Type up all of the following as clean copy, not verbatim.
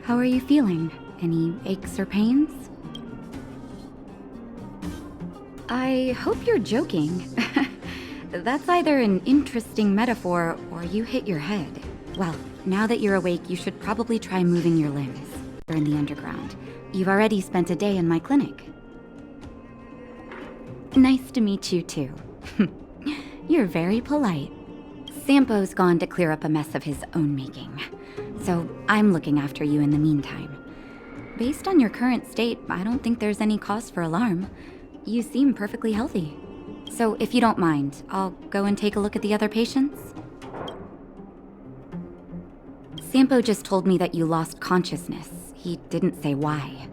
How are you feeling? Any aches or pains? I hope you're joking. That's either an interesting metaphor or you hit your head. Well, now that you're awake, you should probably try moving your limbs. You're in the underground. You've already spent a day in my clinic. Nice to meet you too. You're very polite. Sampo's gone to clear up a mess of his own making, so I'm looking after you in the meantime. Based on your current state, I don't think there's any cause for alarm. You seem perfectly healthy. So if you don't mind, I'll go and take a look at the other patients. Sampo just told me that you lost consciousness. He didn't say why.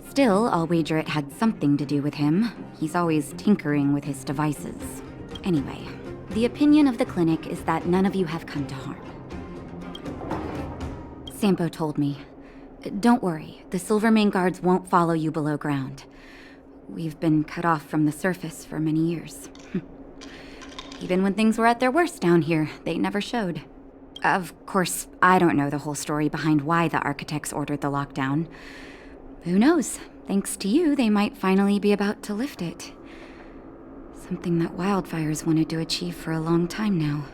Still, I'll wager it had something to do with him. He's always tinkering with his devices. Anyway, the opinion of the clinic is that none of you have come to harm. Sampo told me. Don't worry, the Silvermane guards won't follow you below ground. We've been cut off from the surface for many years. Even when things were at their worst down here, they never showed. Of course, I don't know the whole story behind why the architects ordered the lockdown. Who knows? Thanks to you, they might finally be about to lift it. Something that wildfires wanted to achieve for a long time now.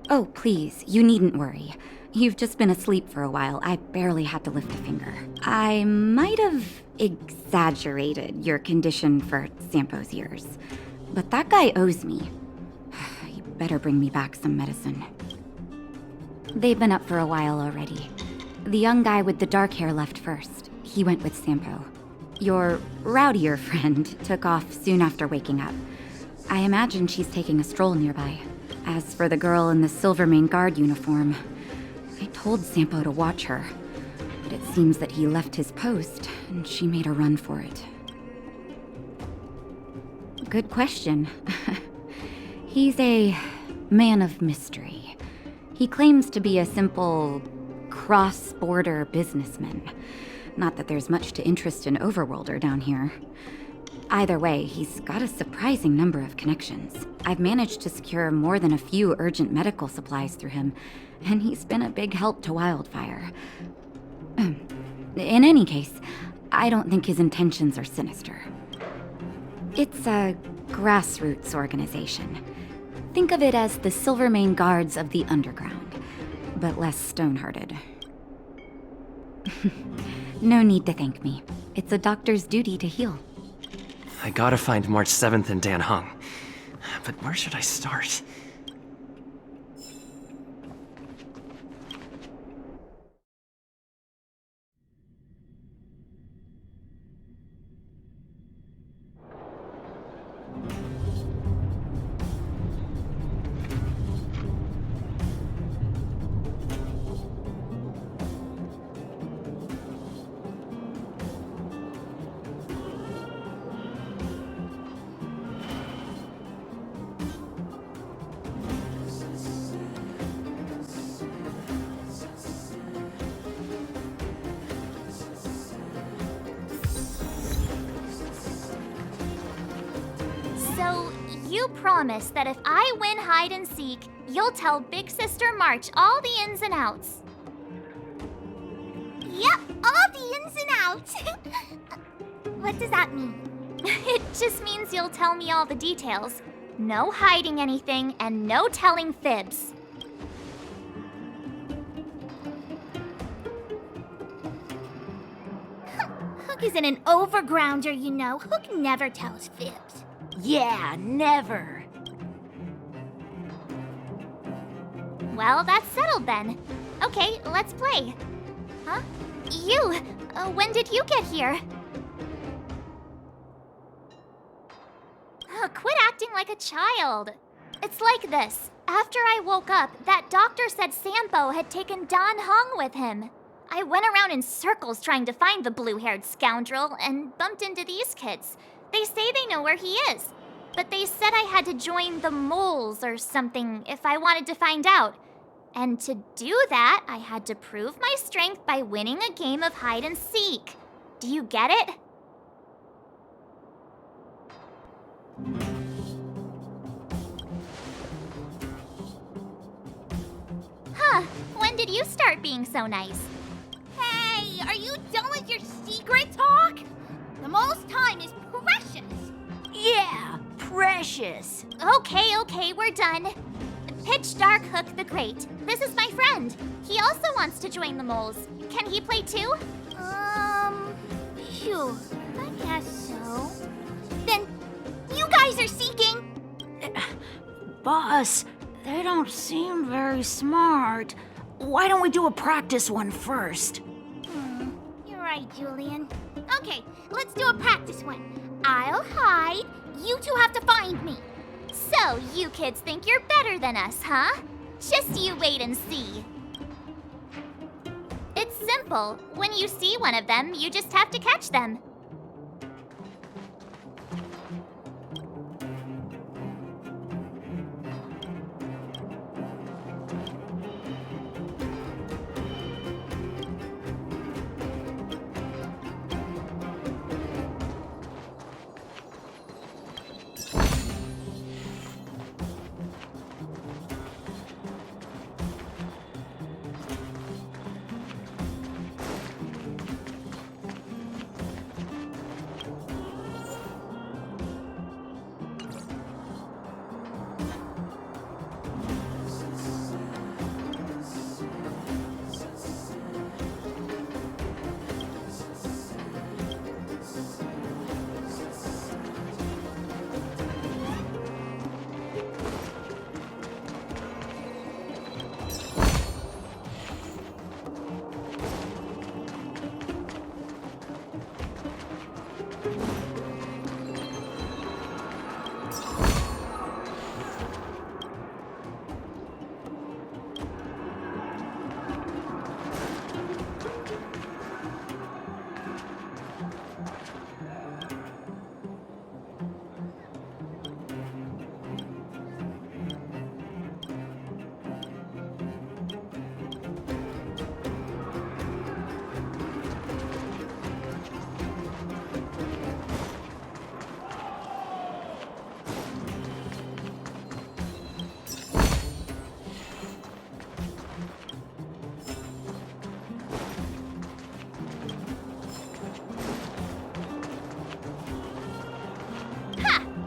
Oh, please, you needn't worry. You've just been asleep for a while. I barely had to lift a finger. I might have exaggerated your condition for Sampo's ears, but that guy owes me. You better bring me back some medicine. They've been up for a while already. The young guy with the dark hair left first. He went with Sampo. Your rowdier friend took off soon after waking up. I imagine she's taking a stroll nearby. As for the girl in the Silvermane guard uniform, I told Sampo to watch her, but it seems that he left his post and she made a run for it. Good question. He's a man of mystery. He claims to be a simple cross-border businessman. Not that there's much to interest an overworlder down here. Either way, he's got a surprising number of connections. I've managed to secure more than a few urgent medical supplies through him, and he's been a big help to Wildfire. In any case, I don't think his intentions are sinister. It's a grassroots organization. Think of it as the Silvermane Guards of the Underground, but less stone-hearted. No need to thank me. It's a doctor's duty to heal. I gotta find March 7th and Dan Hung. But where should I start? So, you promise that if I win hide and seek, you'll tell Big Sister March all the ins and outs. Yep, all the ins and outs. What does that mean? It just means you'll tell me all the details. No hiding anything and no telling fibs. Hook isn't an overgrounder, you know. Hook never tells fibs. Yeah, never. Well, that's settled then. Okay, let's play. Huh? You! When did you get here? Quit acting like a child. It's like this. After I woke up, that doctor said Sampo had taken Dan Hung with him. I went around in circles trying to find the blue-haired scoundrel and bumped into these kids. They say they know where he is, but they said I had to join the moles or something if I wanted to find out. And to do that, I had to prove my strength by winning a game of hide and seek. Do you get it? Huh, when did you start being so nice? are you done with your secret talk? The mole's time is precious. Yeah, precious. Okay, we're done. Pitch Dark Hook the Great. This is my friend. He also wants to join the moles. Can he play too? Sure. I guess so. Then, you guys are seeking. Boss, they don't seem very smart. Why don't we do a practice one first? You're right, Julian. Okay, let's do a practice one. I'll hide. You two have to find me. So, you kids think you're better than us, huh? Just you wait and see. It's simple. When you see one of them, you just have to catch them.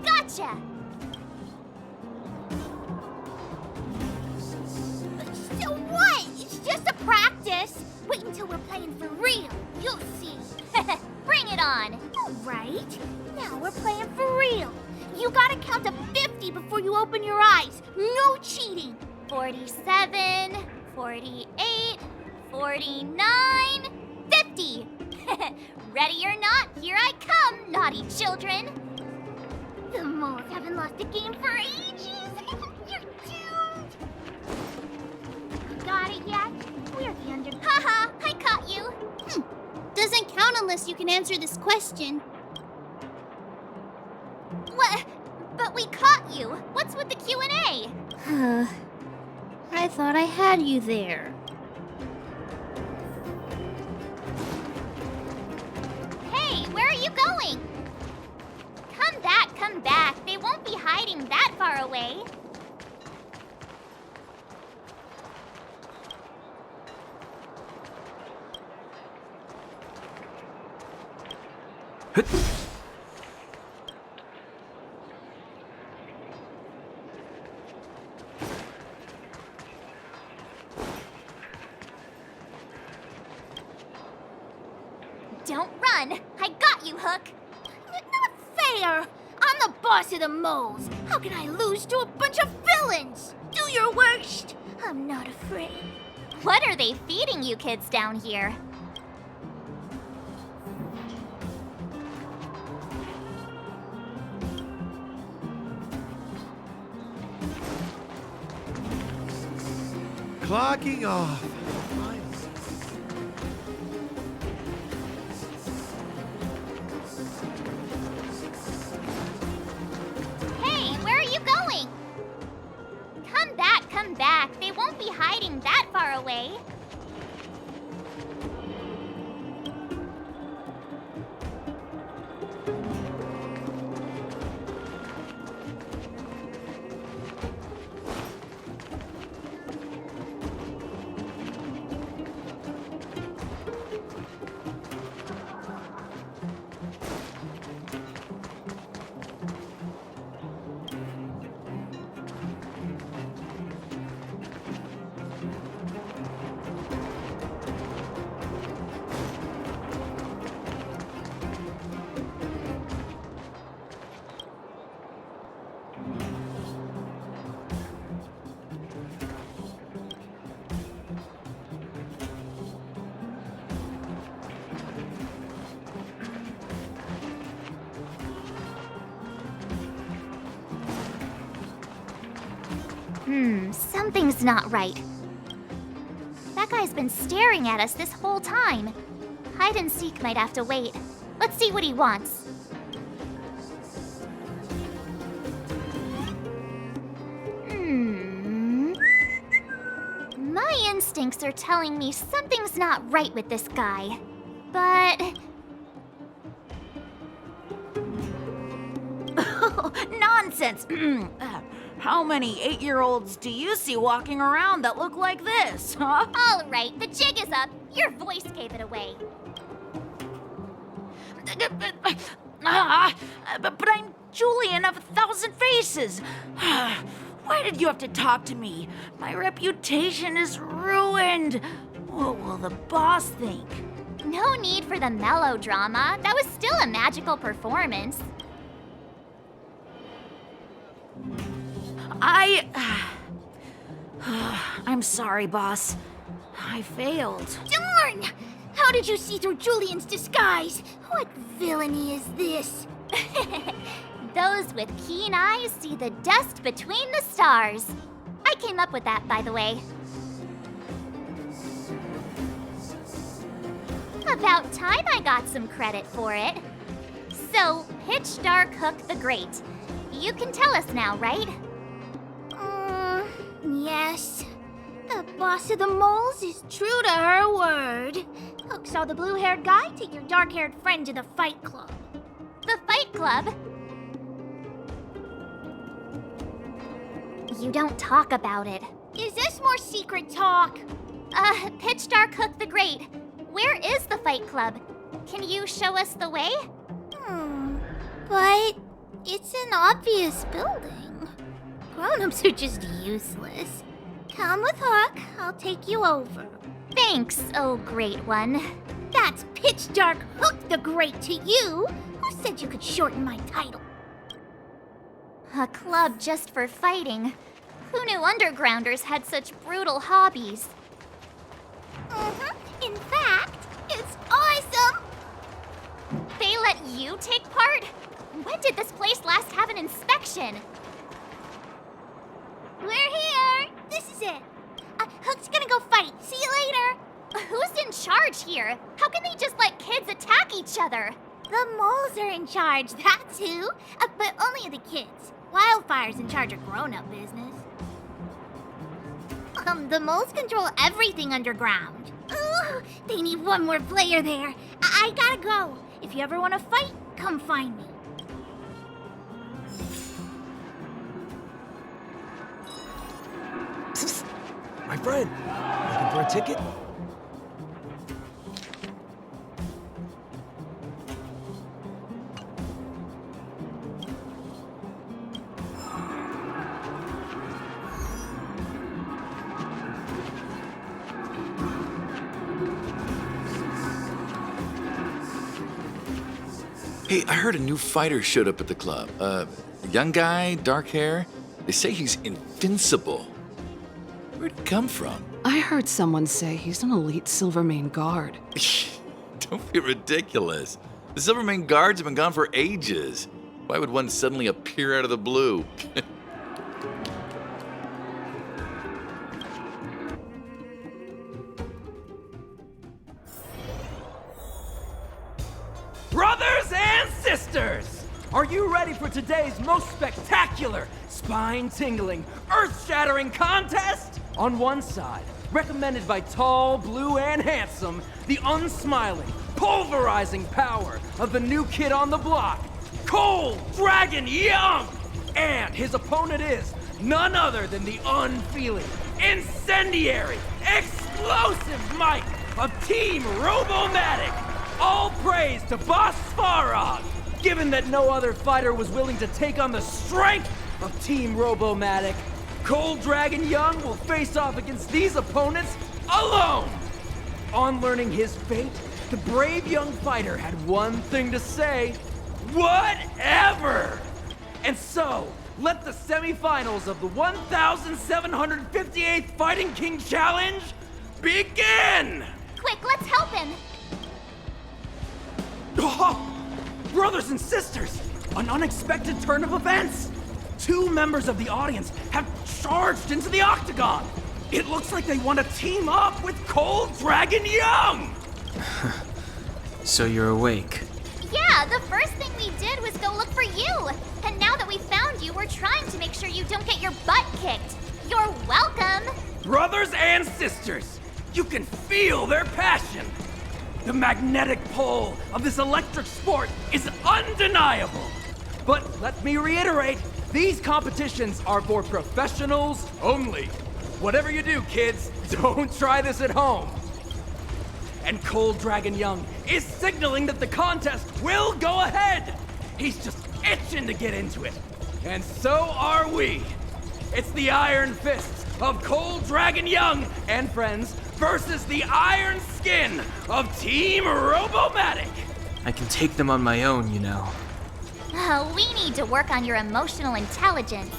Gotcha! So what? It's just a practice. Wait until we're playing for real. You'll see. Bring it on! All right. Now we're playing for real. You gotta count to 50 before you open your eyes. No cheating. 47, 48, 49, 50! Ready or not, here I come, naughty children! The moles haven't lost a game for ages. You're doomed. Got it yet? We're the under. Haha, I caught you! Doesn't count unless you can answer this question. What? But we caught you! What's with the Q&A? I thought I had you there. Hey, where are you going? Come back, come back. They won't be hiding that far away. Don't run! I got you, Hook! Not fair! I'm the boss of the moles. How can I lose to a bunch of villains? Do your worst. I'm not afraid. What are they feeding you kids down here? Clocking off. Hey, where are you going? Come back, come back. They won't be hiding that far away. Something's not right. That guy's been staring at us this whole time. Hide and seek might have to wait. Let's see what he wants. My instincts are telling me something's not right with this guy. But... Nonsense! How many 8-year-olds do you see walking around that look like this, huh? All right, the jig is up. Your voice gave it away. But I'm Julian of 1,000 Faces. Why did you have to talk to me? My reputation is ruined. What will the boss think? No need for the melodrama. That was still a magical performance. I'm sorry, boss. I failed. Darn! How did you see through Julian's disguise? What villainy is this? Those with keen eyes see the dust between the stars. I came up with that, by the way. About time I got some credit for it. So, Pitch Dark Hook the Great. You can tell us now, right? Yes. The boss of the moles is true to her word. Hook saw the blue-haired guy take your dark-haired friend to the fight club. The Fight Club? You don't talk about it. Is this more secret talk? Pitch Dark Hook the Great. Where is the Fight Club? Can you show us the way? But it's an obvious building. Grown-ups are just useless. Come with Hook, I'll take you over. Thanks, oh great one. That's Pitch Dark Hook the Great to you. Who said you could shorten my title? A club just for fighting. Who knew undergrounders had such brutal hobbies? In fact, it's awesome! They let you take part? When did this place last have an inspection? We're here! This is it. Hook's gonna go fight. See you later! Who's in charge here? How can they just let kids attack each other? The moles are in charge, that's who. But only the kids. Wildfire's in charge of grown-up business. The moles control everything underground. Ooh, they need one more player there. I gotta go. If you ever want to fight, come find me. My friend, looking for a ticket? Hey, I heard a new fighter showed up at the club. Young guy, dark hair. They say he's invincible. Where'd he come from? I heard someone say he's an elite Silvermane guard. Don't be ridiculous. The Silvermane guards have been gone for ages. Why would one suddenly appear out of the blue? Brothers and sisters, are you ready for today's most spectacular, spine-tingling, earth-shattering contest? On one side, recommended by tall, blue, and handsome, the unsmiling, pulverizing power of the new kid on the block, Cold Dragon Young! And his opponent is none other than the unfeeling, incendiary, explosive might of Team Robomatic! All praise to Boss Farog! Given that no other fighter was willing to take on the strength of Team Robomatic, Cold Dragon Young will face off against these opponents alone! On learning his fate, the brave young fighter had one thing to say: whatever! And so, let the semifinals of the 1,758th Fighting King Challenge begin! Quick, let's help him! Oh, brothers and sisters, an unexpected turn of events! 2 members of the audience have charged into the octagon. It looks like they want to team up with Cold Dragon Young. So you're awake. Yeah, the first thing we did was go look for you. And now that we found you, we're trying to make sure you don't get your butt kicked. You're welcome. Brothers and sisters, you can feel their passion. The magnetic pull of this electric sport is undeniable. But let me reiterate, these competitions are for professionals only. Whatever you do, kids, don't try this at home. And Cold Dragon Young is signaling that the contest will go ahead. He's just itching to get into it. And so are we. It's the Iron Fists of Cold Dragon Young and friends versus the Iron Skin of Team Robomatic. I can take them on my own, you know. We need to work on your emotional intelligence.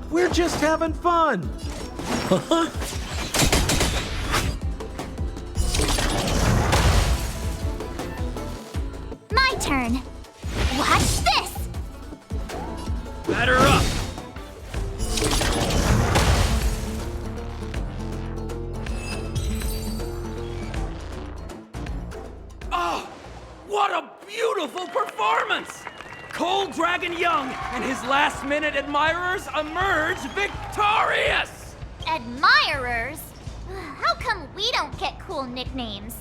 We're just having fun. My turn. Watch this! Batter up. Oh, what a beautiful performance! Cold Dragon Young and his last-minute admirers emerge victorious! Admirers? How come we don't get cool nicknames?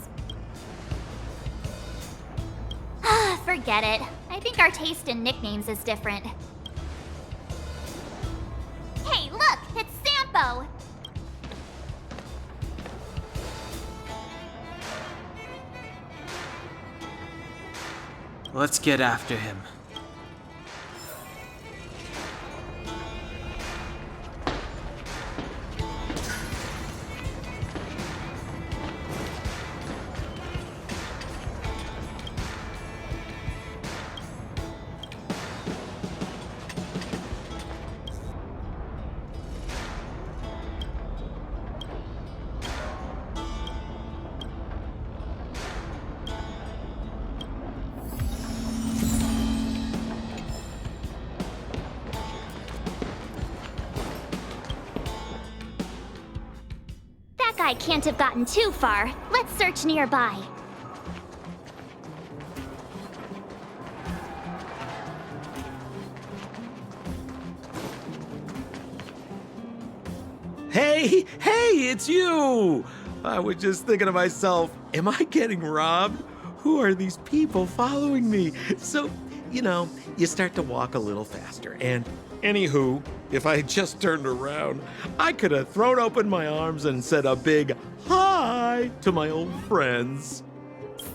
Forget it. I think our taste in nicknames is different. Hey, look! It's Sampo! Let's get after him. That guy can't have gotten too far. Let's search nearby. Hey, it's you! I was just thinking to myself, am I getting robbed? Who are these people following me? So, you start to walk a little faster. And anywho, if I had just turned around, I could have thrown open my arms and said a big hi to my old friends.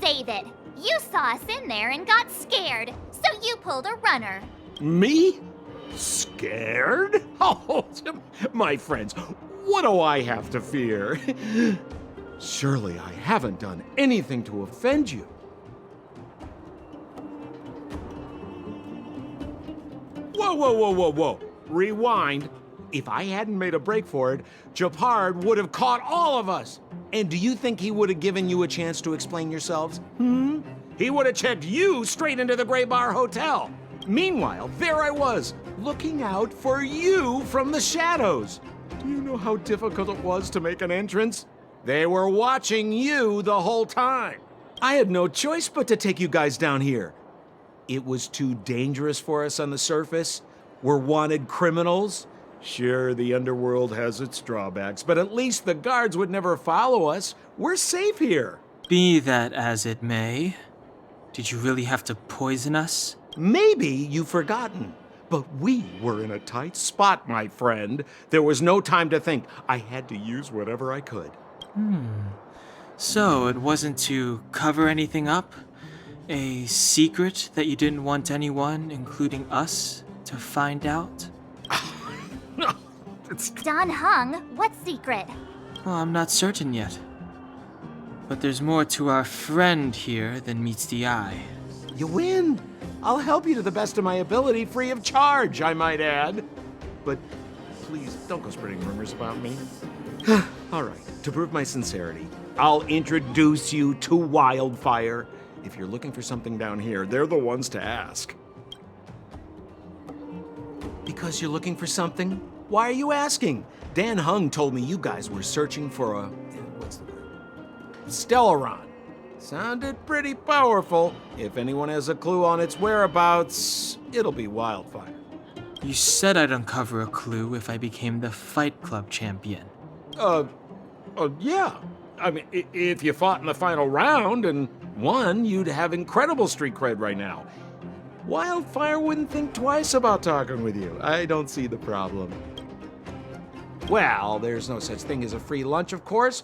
Save it. You saw us in there and got scared, so you pulled a runner. Me? Scared? Oh, my friends, what do I have to fear? Surely I haven't done anything to offend you. Whoa. Rewind. If I hadn't made a break for it, Japard would have caught all of us. And do you think he would have given you a chance to explain yourselves? He would have checked you straight into the Gray Bar Hotel. Meanwhile, there I was, looking out for you from the shadows. Do you know how difficult it was to make an entrance? They were watching you the whole time. I had no choice but to take you guys down here. It was too dangerous for us on the surface. We're wanted criminals. Sure, the underworld has its drawbacks, but at least the guards would never follow us. We're safe here. Be that as it may, did you really have to poison us? Maybe you've forgotten, but we were in a tight spot, my friend. There was no time to think. I had to use whatever I could. So it wasn't to cover anything up? A secret that you didn't want anyone, including us, to find out? Don Hung, what secret? Well, I'm not certain yet. But there's more to our friend here than meets the eye. You win. I'll help you to the best of my ability, free of charge, I might add. But please, don't go spreading rumors about me. All right, to prove my sincerity, I'll introduce you to Wildfire. If you're looking for something down here, they're the ones to ask. Because you're looking for something? Why are you asking? Dan Hung told me you guys were searching for a... what's the word? Stellaron. Sounded pretty powerful. If anyone has a clue on its whereabouts, it'll be Wildfire. You said I'd uncover a clue if I became the Fight Club champion. Yeah. I mean, if you fought in the final round and won, you'd have incredible street cred right now. Wildfire wouldn't think twice about talking with you. I don't see the problem. Well, there's no such thing as a free lunch, of course.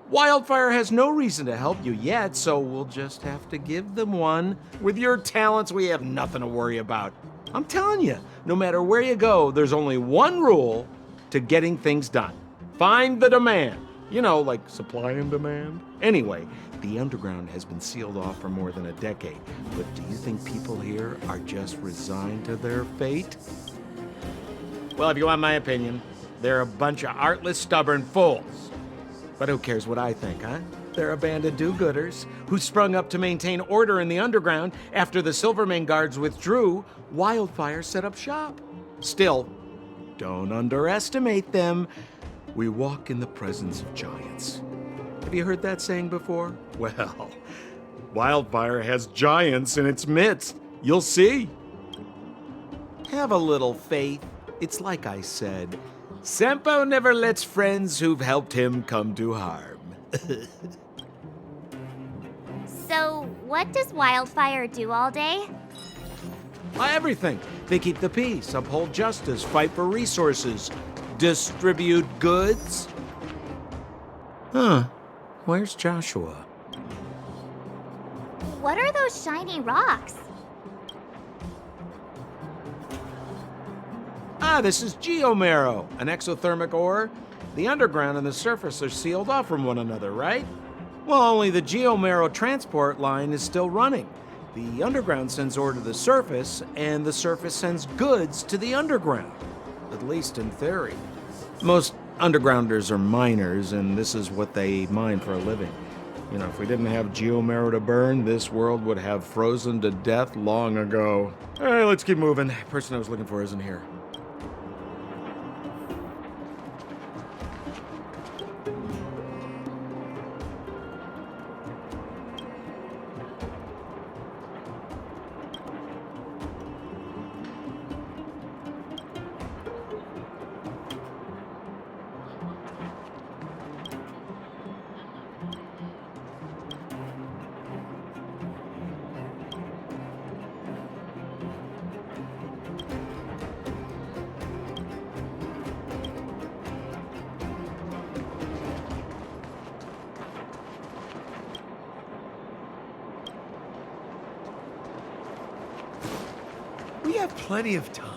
Wildfire has no reason to help you yet, so we'll just have to give them one. With your talents, we have nothing to worry about. I'm telling you, no matter where you go, there's only one rule to getting things done. Find the demand. You know, like supply and demand. Anyway, the underground has been sealed off for more than a decade. But do you think people here are just resigned to their fate? Well, if you want my opinion, they're a bunch of artless, stubborn fools. But who cares what I think, huh? They're a band of do-gooders who sprung up to maintain order in the underground after the Silvermane guards withdrew. Wildfire set up shop. Still, don't underestimate them. We walk in the presence of giants. Have you heard that saying before? Well, Wildfire has giants in its midst. You'll see. Have a little faith. It's like I said, Senpo never lets friends who've helped him come to harm. So, what does Wildfire do all day? Everything. They keep the peace, uphold justice, fight for resources, distribute goods. Huh. Where's Joshua? What are those shiny rocks? This is geomarrow, an exothermic ore. The underground and the surface are sealed off from one another, right? Well, only the geomarrow transport line is still running. The underground sends ore to the surface, and the surface sends goods to the underground. At least in theory. Most undergrounders are miners, and this is what they mine for a living. You know, if we didn't have geomarrow to burn, this world would have frozen to death long ago. All right, let's keep moving. The person I was looking for isn't here. We have plenty of time.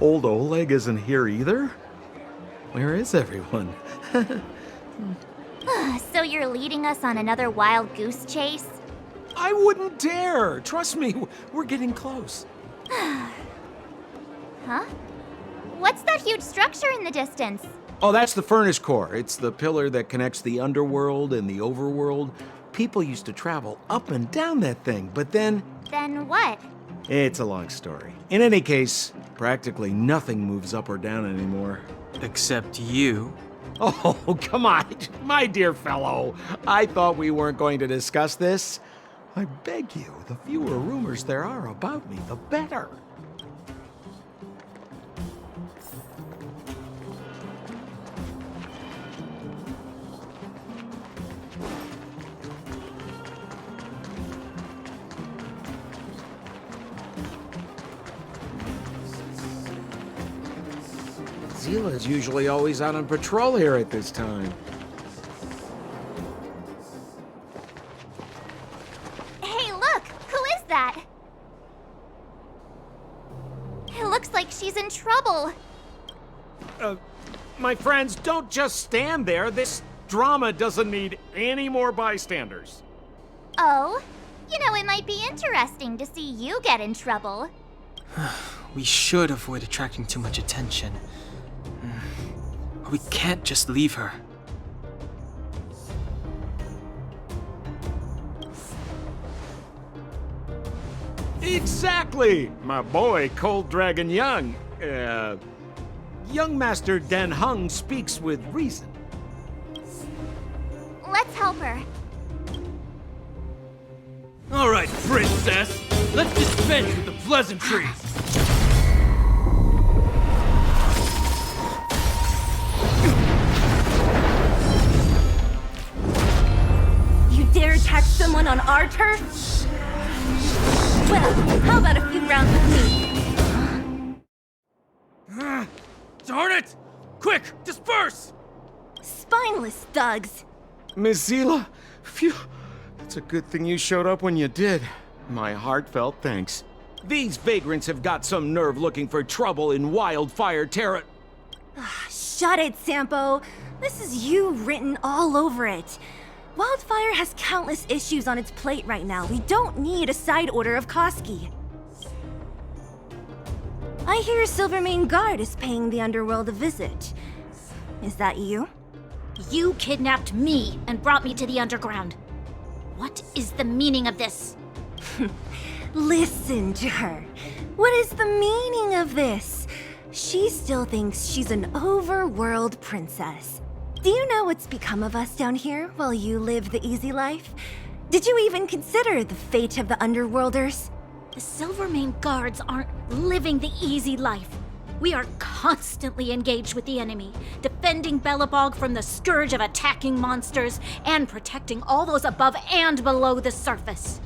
Old Oleg isn't here either? Where is everyone? So you're leading us on another wild goose chase? I wouldn't dare! Trust me, we're getting close. Huh? What's that huge structure in the distance? Oh, that's the furnace core. It's the pillar that connects the underworld and the overworld. People used to travel up and down that thing, but then... Then what? It's a long story. In any case, practically nothing moves up or down anymore. Except you. Oh, come on, my dear fellow. I thought we weren't going to discuss this. I beg you, the fewer rumors there are about me, the better. Zila's usually always out on patrol here at this time. Hey, look! Who is that? It looks like she's in trouble. My friends, don't just stand there. This drama doesn't need any more bystanders. Oh? You know, it might be interesting to see you get in trouble. We should avoid attracting too much attention. We can't just leave her. Exactly! My boy, Cold Dragon Young. Young Master Dan Hung speaks with reason. Let's help her. All right, princess. Let's dispense with the pleasantries. You dare attack someone on our turf? Well, how about a few rounds with me? Darn it! Quick, disperse! Spineless thugs. Miss Zila, phew. It's a good thing you showed up when you did. My heartfelt thanks. These vagrants have got some nerve looking for trouble in Wildfire Terra. Shut it, Sampo. This is you written all over it. Wildfire has countless issues on its plate right now. We don't need a side order of Koski. I hear Silvermane Guard is paying the underworld a visit. Is that you? You kidnapped me and brought me to the underground. What is the meaning of this? Listen to her. What is the meaning of this? She still thinks she's an overworld princess. Do you know what's become of us down here while you live the easy life? Did you even consider the fate of the underworlders? The Silvermane Guards aren't living the easy life. We are constantly engaged with the enemy, defending Bellabog from the scourge of attacking monsters and protecting all those above and below the surface.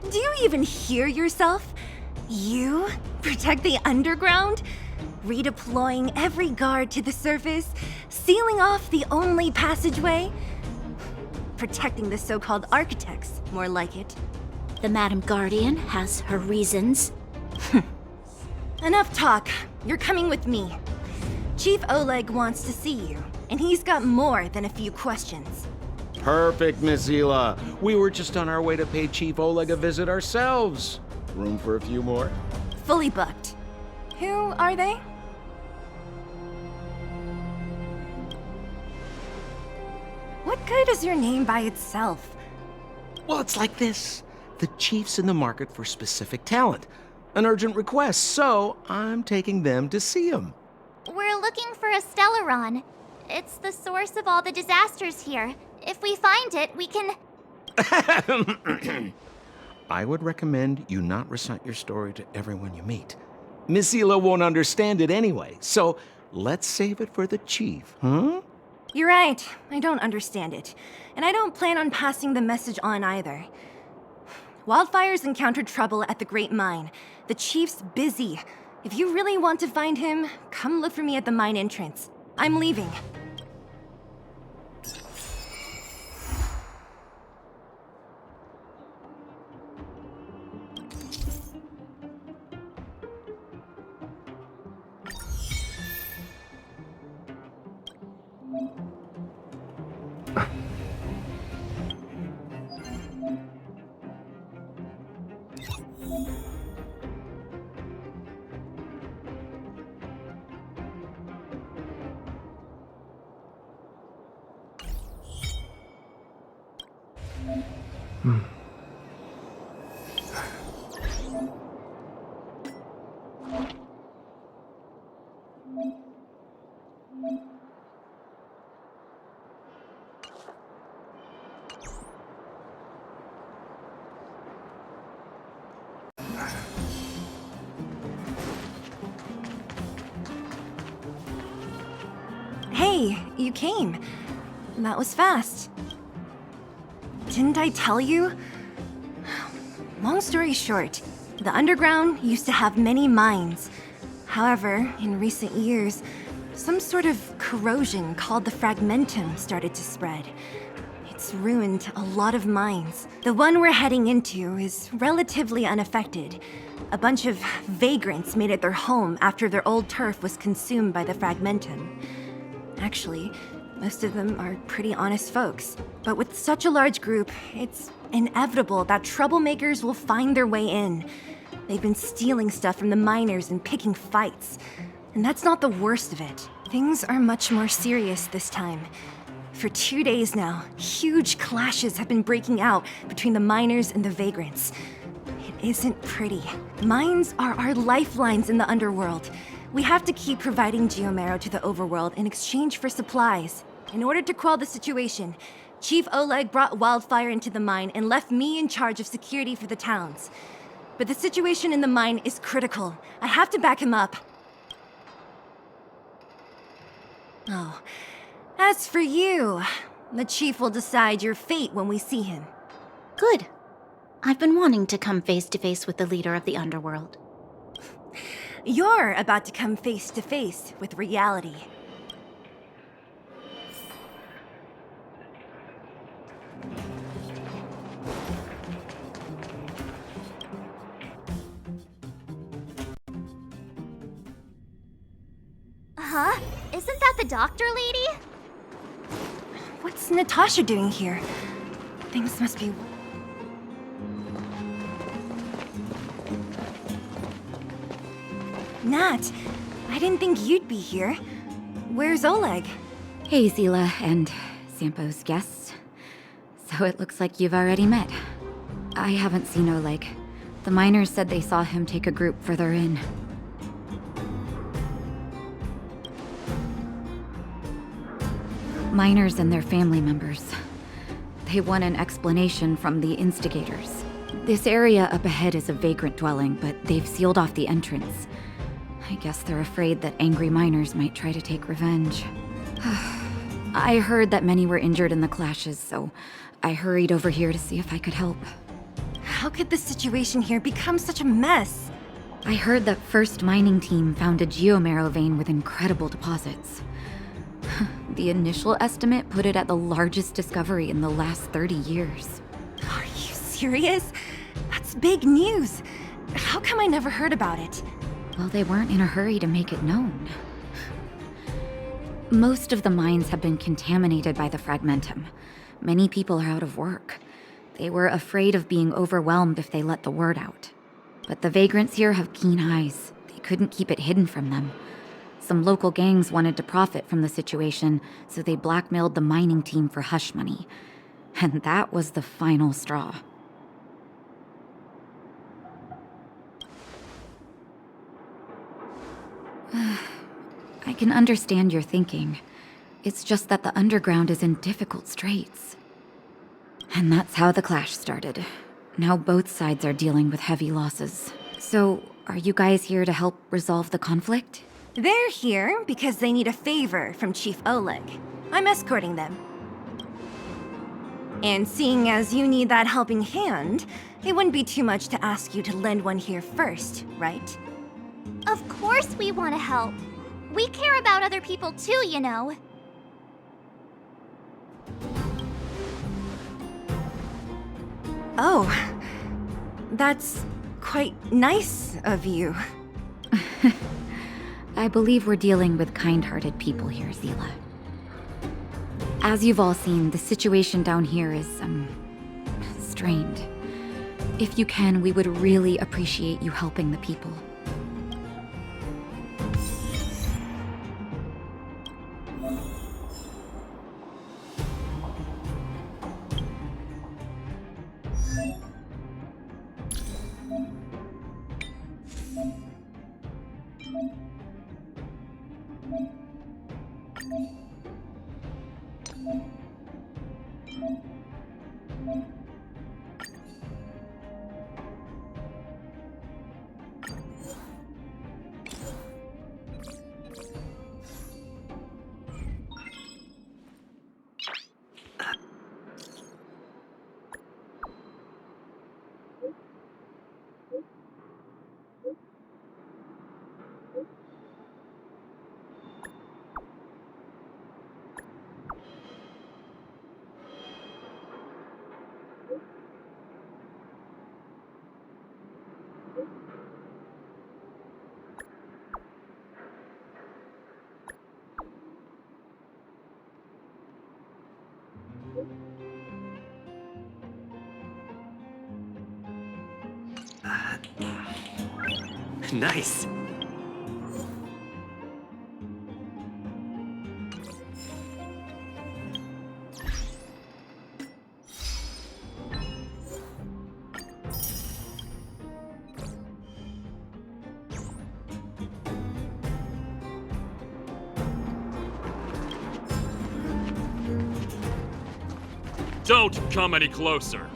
Do you even hear yourself? You protect the underground? Redeploying every guard to the surface, sealing off the only passageway? Protecting the so-called architects, more like it. The Madam Guardian has her reasons. Enough talk. You're coming with me. Chief Oleg wants to see you, and he's got more than a few questions. Perfect, Miss Zila. We were just on our way to pay Chief Oleg a visit ourselves. Room for a few more? Fully booked. Who are they? What good is your name by itself? Well, it's like this. The chief's in the market for specific talent. An urgent request, so I'm taking them to see him. We're looking for a Stellaron. It's the source of all the disasters here. If we find it, we can... I would recommend you not recite your story to everyone you meet. Miss Zila won't understand it anyway, so let's save it for the chief, huh? You're right. I don't understand it. And I don't plan on passing the message on either. Wildfire's encountered trouble at the Great Mine. The chief's busy. If you really want to find him, come look for me at the mine entrance. I'm leaving. Hey, you came. That was fast. Didn't I tell you? Long story short, the underground used to have many mines. However, in recent years, some sort of corrosion called the fragmentum started to spread. It's ruined a lot of mines. The one we're heading into is relatively unaffected. A bunch of vagrants made it their home after their old turf was consumed by the fragmentum. Actually, most of them are pretty honest folks. But with such a large group, it's inevitable that troublemakers will find their way in. They've been stealing stuff from the miners and picking fights. And that's not the worst of it. Things are much more serious this time. For 2 days now, huge clashes have been breaking out between the miners and the vagrants. It isn't pretty. Mines are our lifelines in the underworld. We have to keep providing geomarrow to the overworld in exchange for supplies. In order to quell the situation, Chief Oleg brought wildfire into the mine and left me in charge of security for the towns. But the situation in the mine is critical. I have to back him up. Oh, as for you, the Chief will decide your fate when we see him. Good. I've been wanting to come face to face with the leader of the underworld. You're about to come face to face with reality. Huh? Isn't that the doctor lady? What's Natasha doing here? Things must be... Nat, I didn't think you'd be here. Where's Oleg? Hey, Zila and Sampo's guests. So it looks like you've already met. I haven't seen Oleg. The miners said they saw him take a group further in. Miners and their family members. They want an explanation from the instigators. This area up ahead is a vagrant dwelling, but they've sealed off the entrance. I guess they're afraid that angry miners might try to take revenge. I heard that many were injured in the clashes, so I hurried over here to see if I could help. How could the situation here become such a mess? I heard that First Mining Team found a geomarrow vein with incredible deposits. The initial estimate put it at the largest discovery in the last 30 years. Are you serious? That's big news. How come I never heard about it? Well, they weren't in a hurry to make it known. Most of the mines have been contaminated by the fragmentum. Many people are out of work. They were afraid of being overwhelmed if they let the word out. But the vagrants here have keen eyes. They couldn't keep it hidden from them. Some local gangs wanted to profit from the situation, so they blackmailed the mining team for hush money. And that was the final straw. I can understand your thinking. It's just that the underground is in difficult straits. And that's how the clash started. Now both sides are dealing with heavy losses. So, are you guys here to help resolve the conflict? They're here because they need a favor from Chief Oleg. I'm escorting them. And seeing as you need that helping hand, it wouldn't be too much to ask you to lend one here first, right? Of course we want to help. We care about other people too, you know. Oh, that's quite nice of you. I believe we're dealing with kind-hearted people here, Zila. As you've all seen, the situation down here is, strained. If you can, we would really appreciate you helping the people. Nice. Don't come any closer.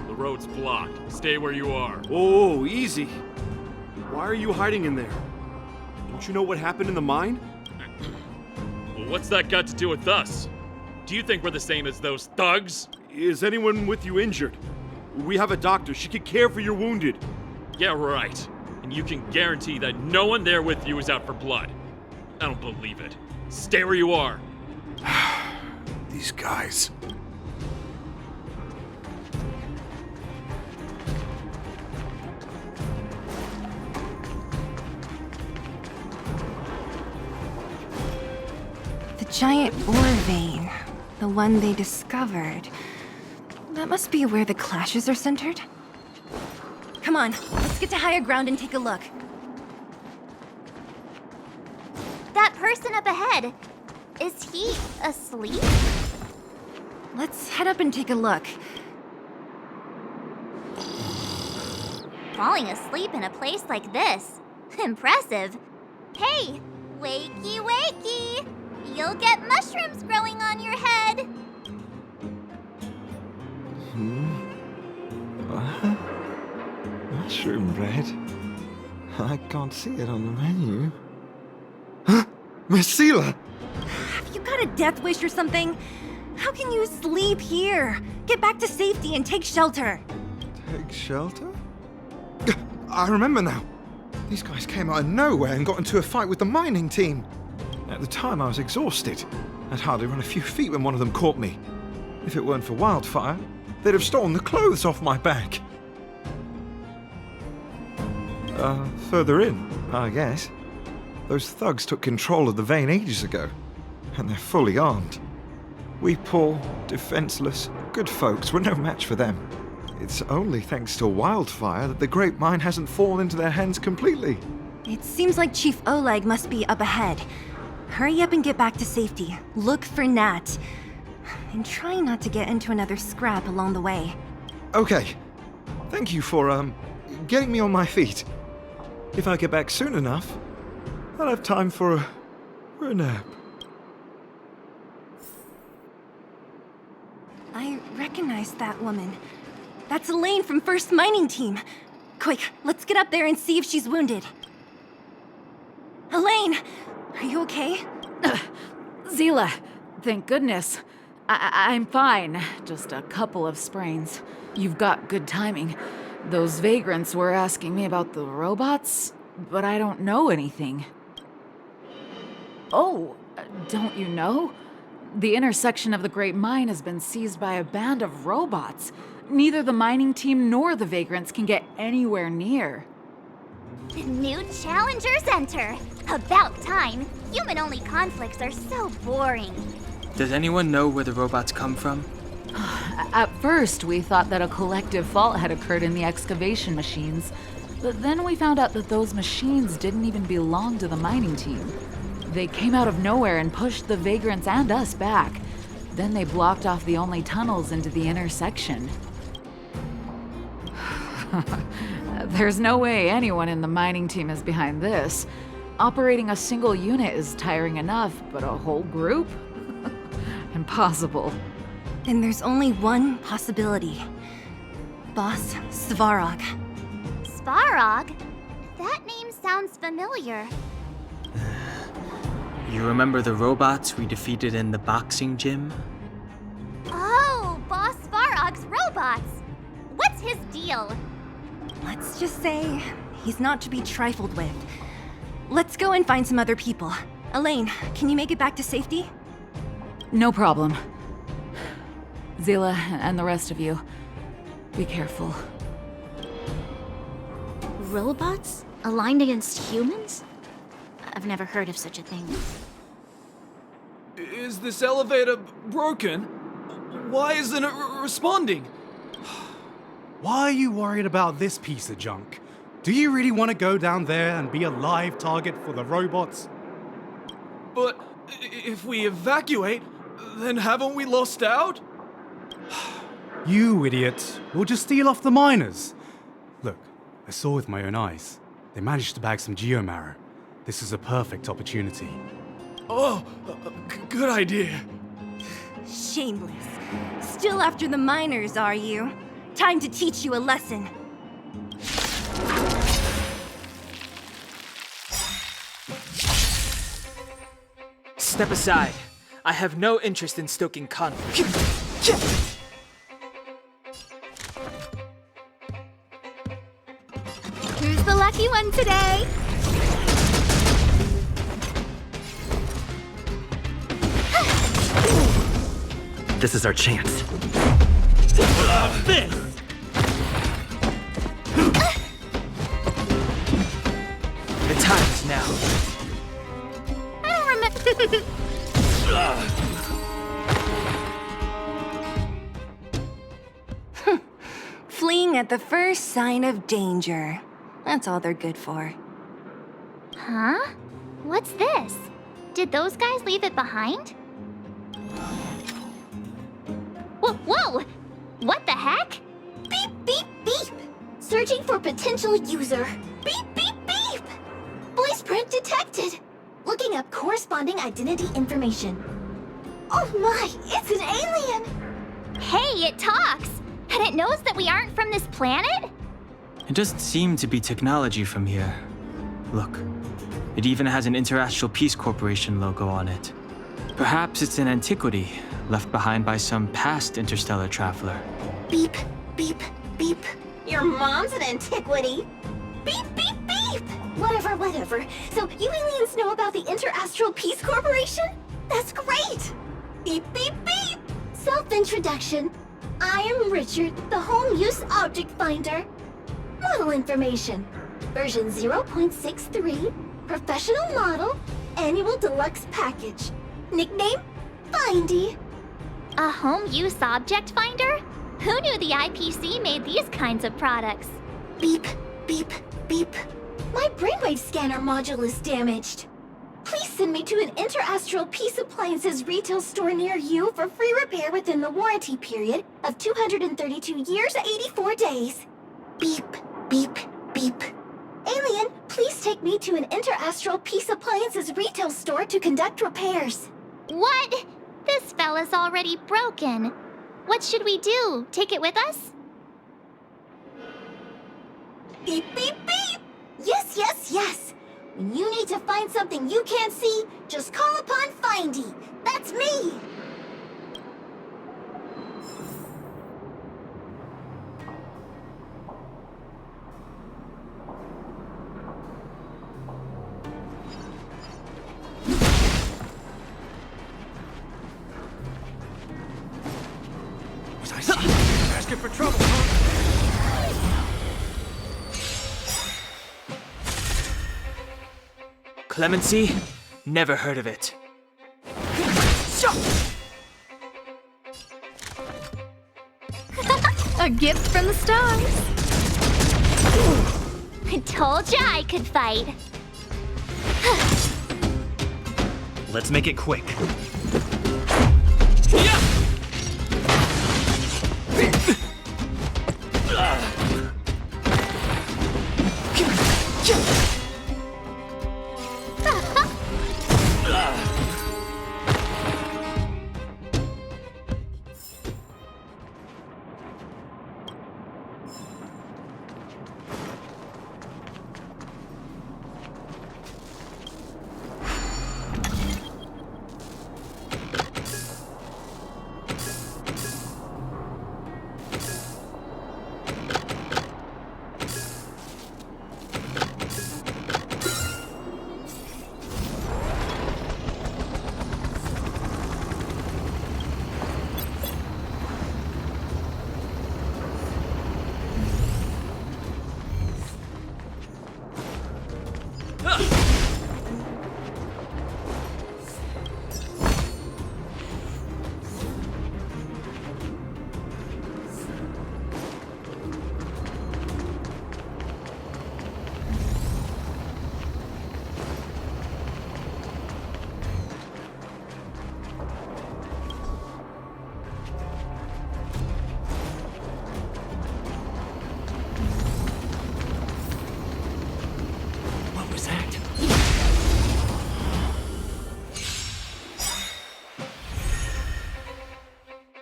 The road's blocked. Stay where you are. Oh, easy. Why are you hiding in there? Don't you know what happened in the mine? Well, what's that got to do with us? Do you think we're the same as those thugs? Is anyone with you injured? We have a doctor. She could care for your wounded. Yeah, right. And you can guarantee that no one there with you is out for blood. I don't believe it. Stay where you are. These guys. The giant ore vein. The one they discovered. That must be where the clashes are centered. Come on, let's get to higher ground and take a look. That person up ahead, is he asleep? Let's head up and take a look. Falling asleep in a place like this. Impressive. Hey, wakey wakey! You'll get mushrooms growing on your head. Mushroom bread? I can't see it on the menu. Miss Seela! Have you got a death wish or something? How can you sleep here? Get back to safety and take shelter. Take shelter? I remember now. These guys came out of nowhere and got into a fight with the mining team. At the time, I was exhausted. I'd hardly run a few feet when one of them caught me. If it weren't for Wildfire, they'd have stolen the clothes off my back. Further in, I guess. Those thugs took control of the vein ages ago, and they're fully armed. We poor, defenseless, good folks were no match for them. It's only thanks to Wildfire that the Great Mine hasn't fallen into their hands completely. It seems like Chief Oleg must be up ahead. Hurry up and get back to safety. Look for Nat. And try not to get into another scrap along the way. Okay. Thank you for, getting me on my feet. If I get back soon enough, I'll have time for a nap. I recognize that woman. That's Elaine from First Mining Team. Quick, let's get up there and see if she's wounded. Elaine! Are you okay? Zila, thank goodness. I'm fine. Just a couple of sprains. You've got good timing. Those vagrants were asking me about the robots, but I don't know anything. Oh, don't you know? The intersection of the Great Mine has been seized by a band of robots. Neither the mining team nor the vagrants can get anywhere near. New challengers enter. About time. Human-only conflicts are so boring. Does anyone know where the robots come from? At first, we thought that a collective fault had occurred in the excavation machines, but then we found out that those machines didn't even belong to the mining team. They came out of nowhere and pushed the vagrants and us back. Then they blocked off the only tunnels into the intersection. There's no way anyone in the mining team is behind this. Operating a single unit is tiring enough, but a whole group? Impossible. Then there's only one possibility. Boss Svarog. Svarog? That name sounds familiar. You remember the robots we defeated in the boxing gym? Oh, Boss Svarog's robots! What's his deal? Let's just say he's not to be trifled with. Let's go and find some other people. Elaine, can you make it back to safety? No problem. Zila and the rest of you, be careful. Robots? Aligned against humans? I've never heard of such a thing. Is this elevator broken? Why isn't it responding? Why are you worried about this piece of junk? Do you really want to go down there and be a live target for the robots? But if we evacuate, then haven't we lost out? You idiot. We'll just steal off the miners. Look, I saw with my own eyes. They managed to bag some geomarrow. This is a perfect opportunity. Oh, good idea. Shameless. Still after the miners, are you? Time to teach you a lesson. Step aside. I have no interest in stoking conflict. Who's the lucky one today? This is our chance. This! The time is now. I don't remember. Fleeing at the first sign of danger. That's all they're good for. Huh? What's this? Did those guys leave it behind? Whoa! What the heck? Beep, beep, beep! Searching for potential user. Beep, beep, beep! Voice print detected. Looking up corresponding identity information. Oh my, it's an alien! Hey, it talks! And it knows that we aren't from this planet? It doesn't seem to be technology from here. Look, it even has an Interastral Peace Corporation logo on it. Perhaps it's an antiquity, left behind by some past interstellar traveler. Beep, beep, beep. Your mom's an antiquity. Beep, beep, beep! Whatever. So you aliens know about the Interastral Peace Corporation? That's great! Beep, beep, beep! Self-introduction. I am Richard, the Home Use Object Finder. Model information. Version 0.63. Professional model. Annual deluxe package. Nickname? Findy. A home use object finder? Who knew the IPC made these kinds of products? Beep, beep, beep. My brainwave scanner module is damaged. Please send me to an Interastral Peace Appliances retail store near you for free repair within the warranty period of 232 years, 84 days. Beep, beep, beep. Alien, please take me to an Interastral Peace Appliances retail store to conduct repairs. What? This fella's already broken. What should we do? Take it with us? Beep, beep, beep! Yes! When you need to find something you can't see, just call upon Findy. That's me! Was I seen? Asking for trouble, huh? Clemency? Never heard of it. A gift from the stars. I told ya I could fight. Let's make it quick. What was that?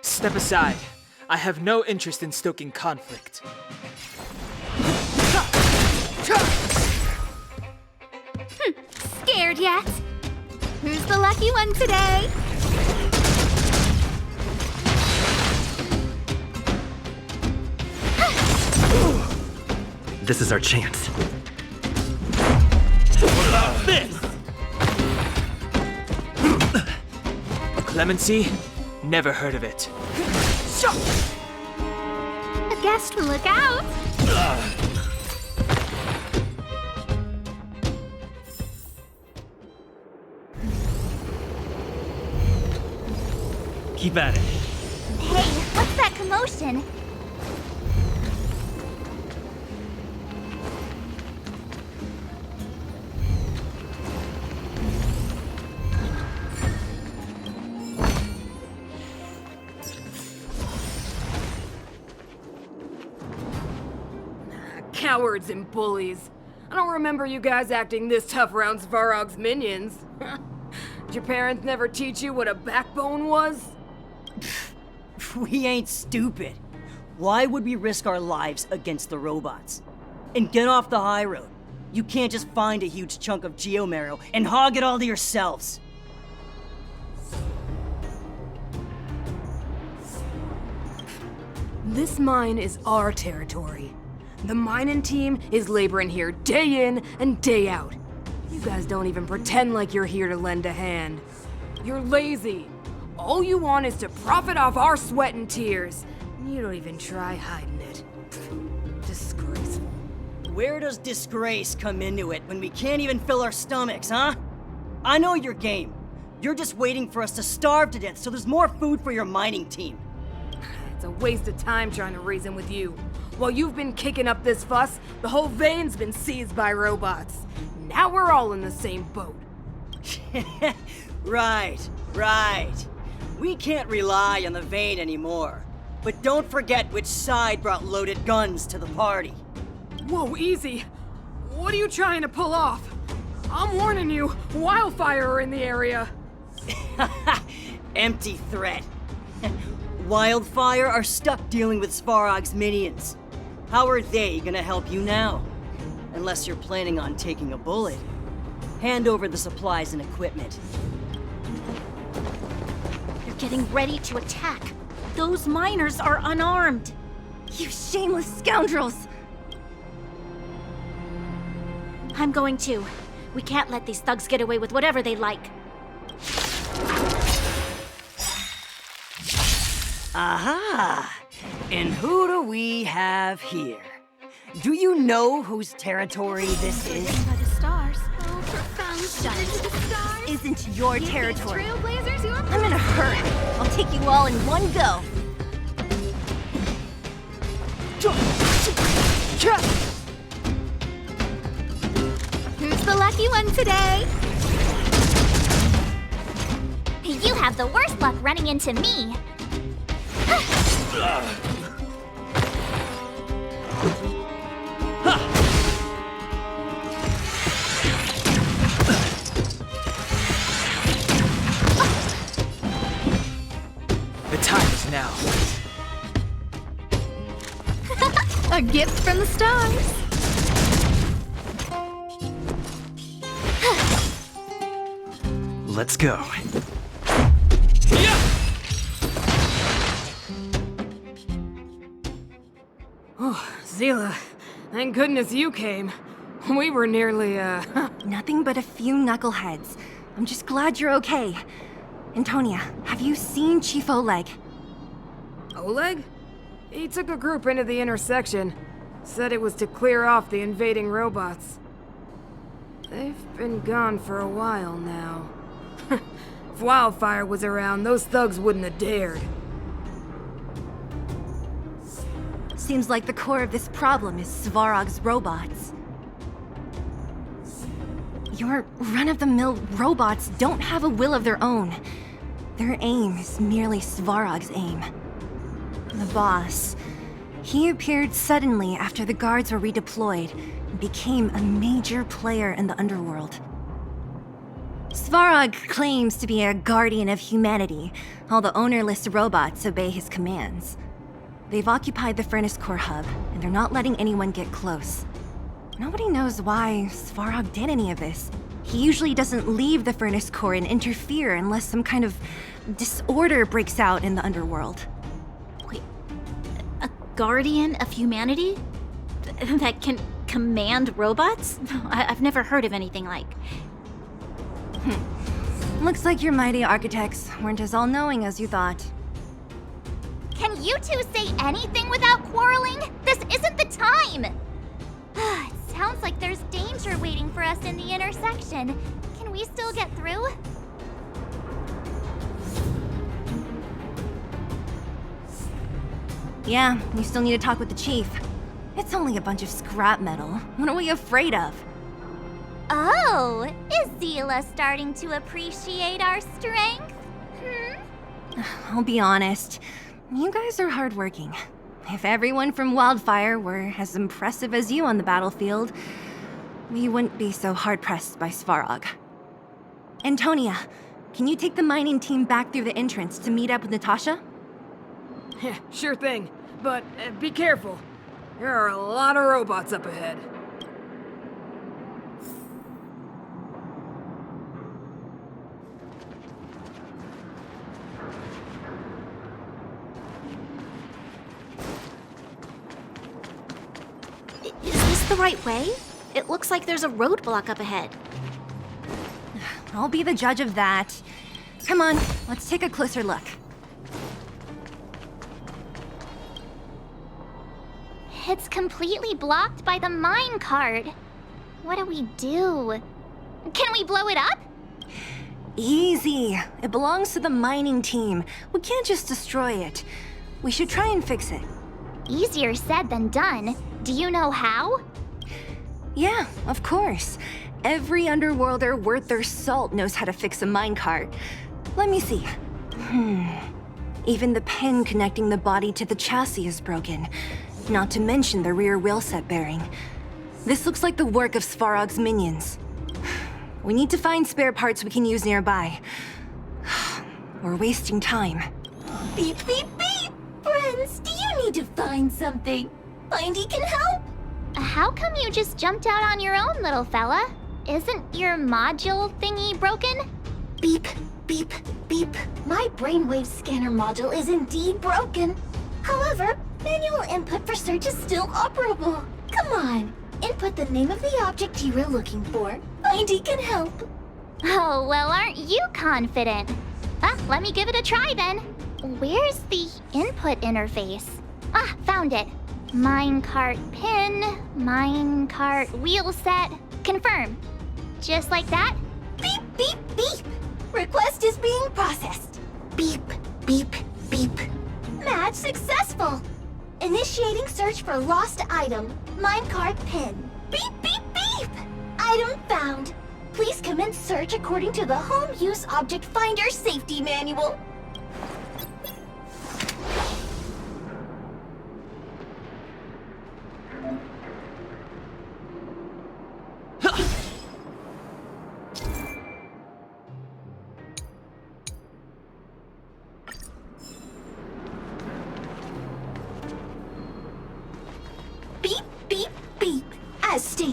Step aside. I have no interest in stoking conflict. Scared yet? Who's the lucky one today? This is our chance. What about this? Clemency? Never heard of it. A guest will look out. Keep at it. Hey, what's that commotion? Cowards and bullies. I don't remember you guys acting this tough around Svarog's minions. Did your parents never teach you what a backbone was? We ain't stupid. Why would we risk our lives against the robots? And get off the high road. You can't just find a huge chunk of geomarrow and hog it all to yourselves. This mine is our territory. The mining team is laboring here day in and day out. You guys don't even pretend like you're here to lend a hand. You're lazy. All you want is to profit off our sweat and tears. You don't even try hiding it. Disgraceful. Where does disgrace come into it when we can't even fill our stomachs, huh? I know your game. You're just waiting for us to starve to death so there's more food for your mining team. It's a waste of time trying to reason with you. While you've been kicking up this fuss, the whole vein's been seized by robots. Now we're all in the same boat. Right. We can't rely on the vein anymore. But don't forget which side brought loaded guns to the party. Whoa, easy. What are you trying to pull off? I'm warning you, wildfire are in the area. Empty threat. Wildfire are stuck dealing with Svarog's minions. How are they gonna help you now? Unless you're planning on taking a bullet. Hand over the supplies and equipment. You're getting ready to attack. Those miners are unarmed. You shameless scoundrels! I'm going too. We can't let these thugs get away with whatever they like. Aha! And who do we have here? Do you know whose territory this is? By the stars. Oh, profound stars. Isn't your territory. Trailblazers, you're I'm in a hurry. I'll take you all in one go. Who's the lucky one today? You have the worst luck running into me. A gift from the stars. Let's go. Oh, Zila, thank goodness you came. We were nearly, Nothing but a few knuckleheads. I'm just glad you're okay. Antonia, have you seen Chief Oleg? Oleg? He took a group into the intersection. Said it was to clear off the invading robots. They've been gone for a while now. If Wildfire was around, those thugs wouldn't have dared. Seems like the core of this problem is Svarog's robots. Your run-of-the-mill robots don't have a will of their own. Their aim is merely Svarog's aim. The boss, he appeared suddenly after the guards were redeployed and became a major player in the underworld. Svarog claims to be a guardian of humanity, while the ownerless robots obey his commands. They've occupied the Furnace Core hub, and they're not letting anyone get close. Nobody knows why Svarog did any of this. He usually doesn't leave the Furnace Core and interfere unless some kind of disorder breaks out in the underworld. Wait, a guardian of humanity? That can command robots? I've never heard of anything like. Looks like your mighty architects weren't as all-knowing as you thought. Can you two say anything without quarreling? This isn't the time! It sounds like there's danger waiting for us in the intersection. Can we still get through? Yeah, you still need to talk with the chief. It's only a bunch of scrap metal. What are we afraid of? Oh, is Zila starting to appreciate our strength? I'll be honest. You guys are hardworking. If everyone from Wildfire were as impressive as you on the battlefield, we wouldn't be so hard-pressed by Svarog. Antonia, can you take the mining team back through the entrance to meet up with Natasha? Yeah, sure thing. But be careful. There are a lot of robots up ahead. Is this the right way? It looks like there's a roadblock up ahead. I'll be the judge of that. Come on, let's take a closer look. It's completely blocked by the mine cart. What do we do? Can we blow it up? Easy. It belongs to the mining team. We can't just destroy it. We should try and fix it. Easier said than done. Do you know how? Yeah, of course. Every underworlder worth their salt knows how to fix a minecart. Let me see. Even the pin connecting the body to the chassis is broken. Not to mention the rear wheel set bearing. This looks like the work of Svarog's minions. We need to find spare parts we can use nearby. We're wasting time. Beep, beep, beep! Friends, do you need to find something? Findy can help? How come you just jumped out on your own, little fella? Isn't your module thingy broken? Beep, beep, beep. My brainwave scanner module is indeed broken. However, manual input for search is still operable. Come on, input the name of the object you were looking for. Findy can help. Oh, well, aren't you confident? Let me give it a try then. Where's the input interface? Found it. Minecart pin, minecart wheel set, confirm. Just like that? Beep, beep, beep. Request is being processed. Beep, beep, beep. Match successful. Initiating search for lost item, minecart pin. Beep, beep, beep. Item found. Please commence search according to the Home Use Object Finder Safety Manual.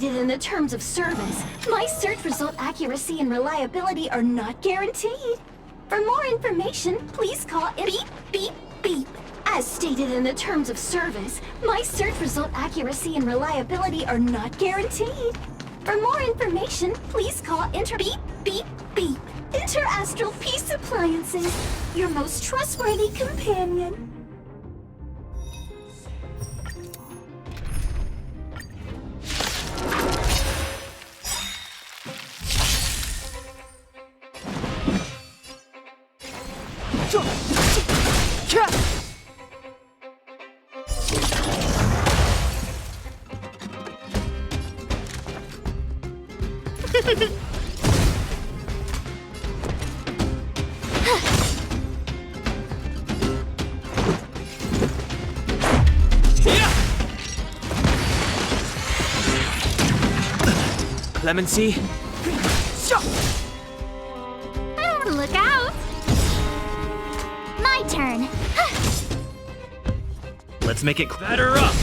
stated in the terms of service, my search result accuracy and reliability are not guaranteed. For more information, please call beep, beep, beep. As stated in the terms of service, my search result accuracy and reliability are not guaranteed. For more information, please call beep, beep, beep. Interastral Peace Appliances, your most trustworthy companion. Clemency? Look out! My turn. Let's make it better up!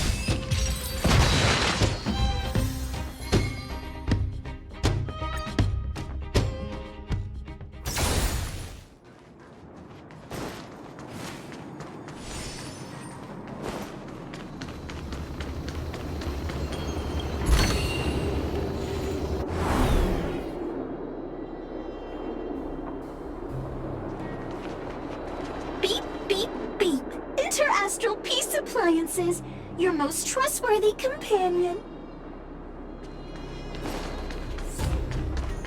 Beep, beep, beep. Interastral Peace Appliances, your most trustworthy companion.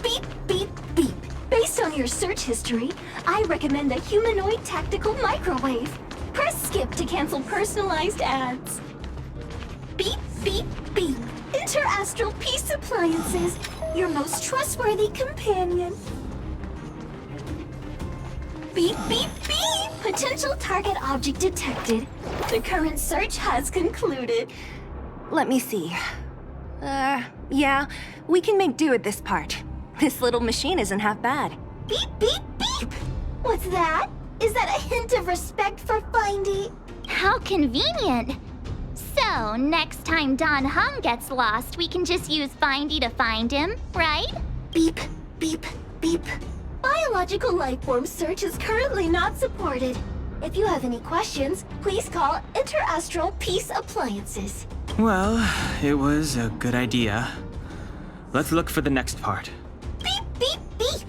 Beep, beep, beep. Based on your search history, I recommend the humanoid tactical microwave. Press skip to cancel personalized ads. Beep, beep, beep. Interastral Peace Appliances, your most trustworthy companion. Beep, beep, beep! Potential target object detected. The current search has concluded. Let me see. Yeah, we can make do with this part. This little machine isn't half bad. Beep, beep, beep! What's that? Is that a hint of respect for Findy? How convenient. So, next time Don Hung gets lost, we can just use Findy to find him, right? Beep, beep, beep. Biological life form search is currently not supported. If you have any questions, please call Interastral Peace Appliances. Well, it was a good idea. Let's look for the next part. Beep, beep, beep!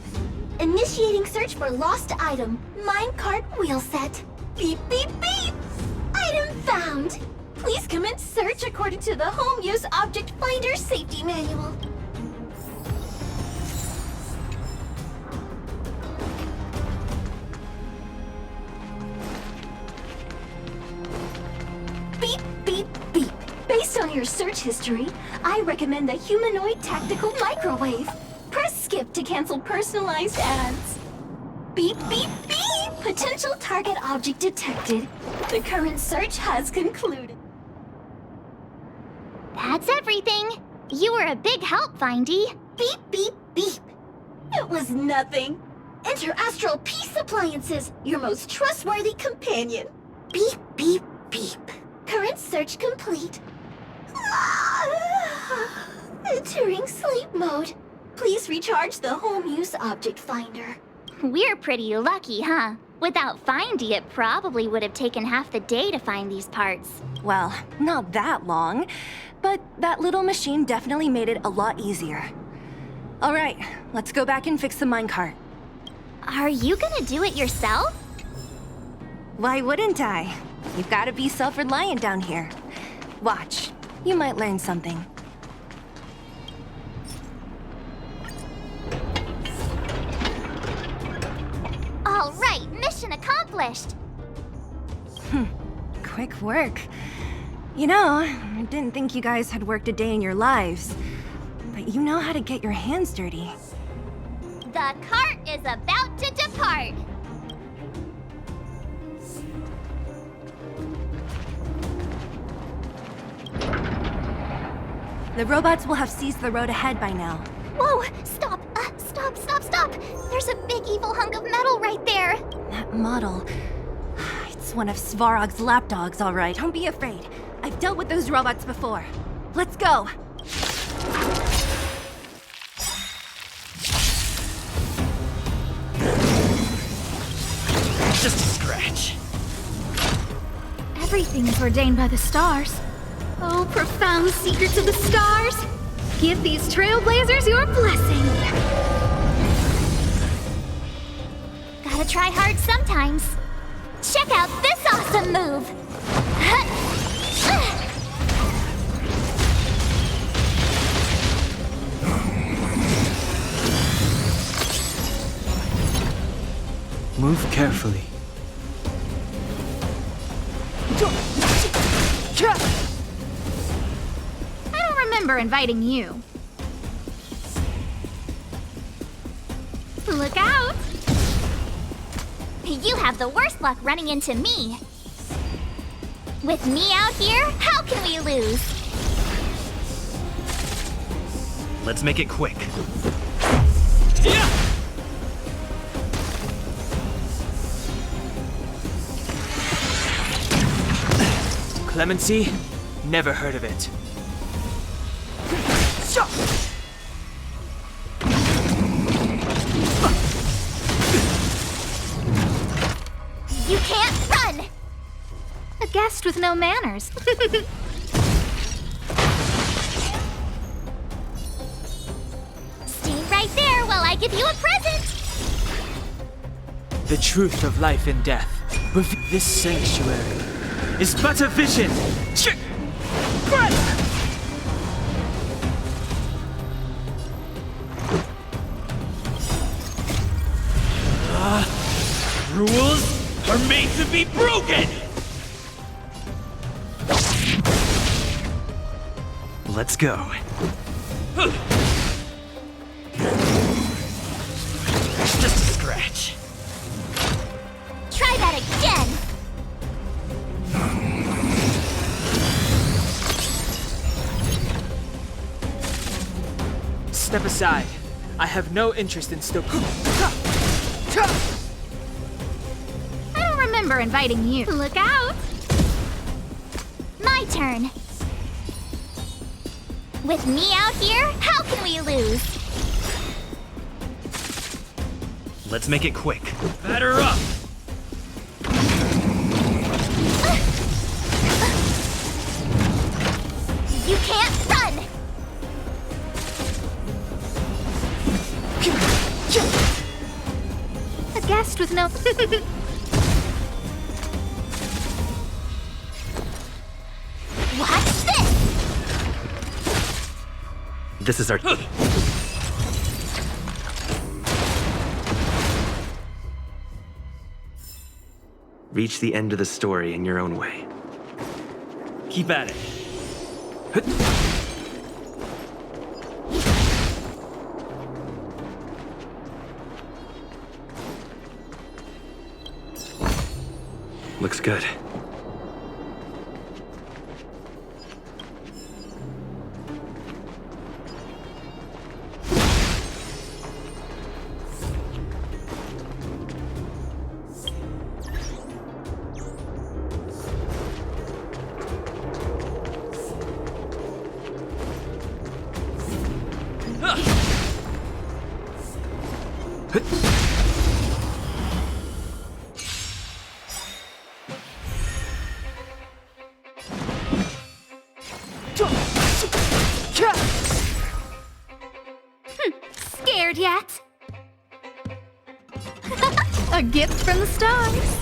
Initiating search for lost item, minecart wheel set. Beep, beep, beep! Item found! Please commence search according to the Home Use Object Finder Safety Manual. Beep, beep, beep. Based on your search history, I recommend the humanoid tactical microwave. Press skip to cancel personalized ads. Beep, beep, beep! Potential target object detected. The current search has concluded. That's everything. You were a big help, Findy. Beep, beep, beep. It was nothing. Interastral Peace Appliances, your most trustworthy companion. Beep, beep, beep. Current search complete. Entering sleep mode. Please recharge the Home Use Object Finder. We're pretty lucky, huh? Without Findy, it probably would have taken half the day to find these parts. Well, not that long, but that little machine definitely made it a lot easier. All right, let's go back and fix the minecart. Are you gonna do it yourself? Why wouldn't I? You've got to be self-reliant down here. Watch, you might learn something. All right, mission accomplished. Quick work. You know, I didn't think you guys had worked a day in your lives, but you know how to get your hands dirty. The cart is about to depart. The robots will have seized the road ahead by now. Whoa, stop, stop. There's a big evil hunk of metal right there. That model... It's one of Svarog's lapdogs, all right. Don't be afraid. I've dealt with those robots before. Let's go. Everything is ordained by the stars. Oh, profound secrets of the stars! Give these trailblazers your blessing! Gotta try hard sometimes. Check out this awesome move! Move carefully. I don't remember inviting you. Look out! You have the worst luck running into me. With me out here, how can we lose? Let's make it quick. Clemency? Never heard of it. You can't run! A guest with no manners. Stay right there while I give you a present! The truth of life and death. This sanctuary is but a vision. Rules are made to be broken! Let's go. Just a scratch. Try that again! Step aside. I have no interest in still. I don't remember inviting you. Look out! My turn. With me out here, how can we lose? Let's make it quick. Batter up! You can't run! A guest with no... Watch this! This is our... Reach the end of the story in your own way. Keep at it. Looks good. Scared yet? A gift from the stars.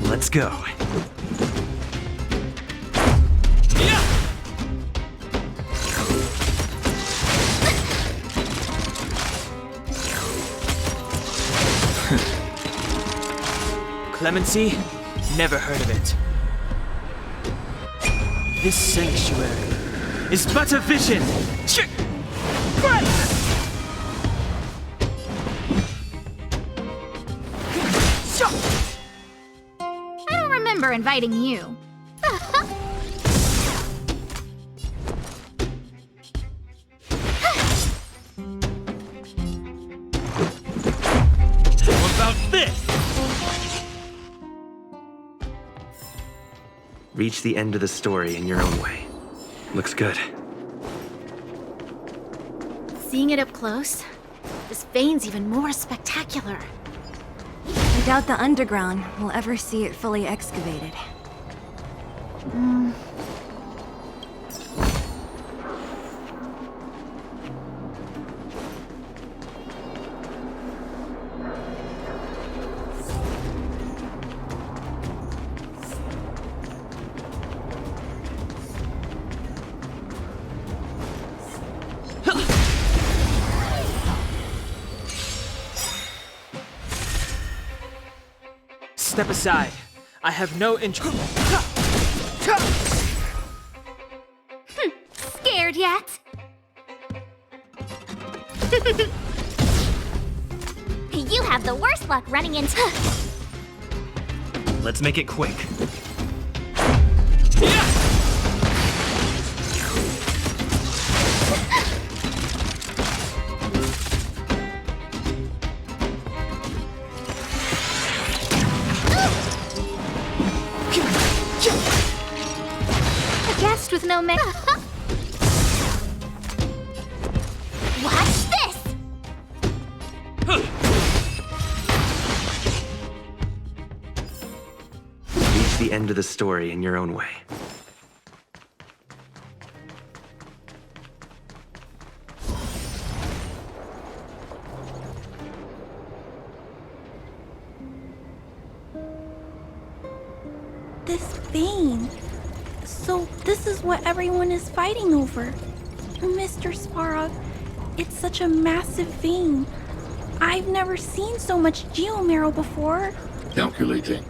Let's go. Clemency? Never heard of it. This sanctuary is but a vision. I don't remember inviting you. What about this? Reach the end of the story in your own way. Looks good. Seeing it up close, This vein's even more spectacular. I doubt the underground will ever see it fully excavated. Step aside. I have no interest. Scared yet? You have the worst luck running into... Let's make it quick. A guest with no Watch this! Reach the end of the story in your own way. This vein. So this is what everyone is fighting over. Mr. Svarog, it's such a massive vein. I've never seen so much geomarrow before. Calculating.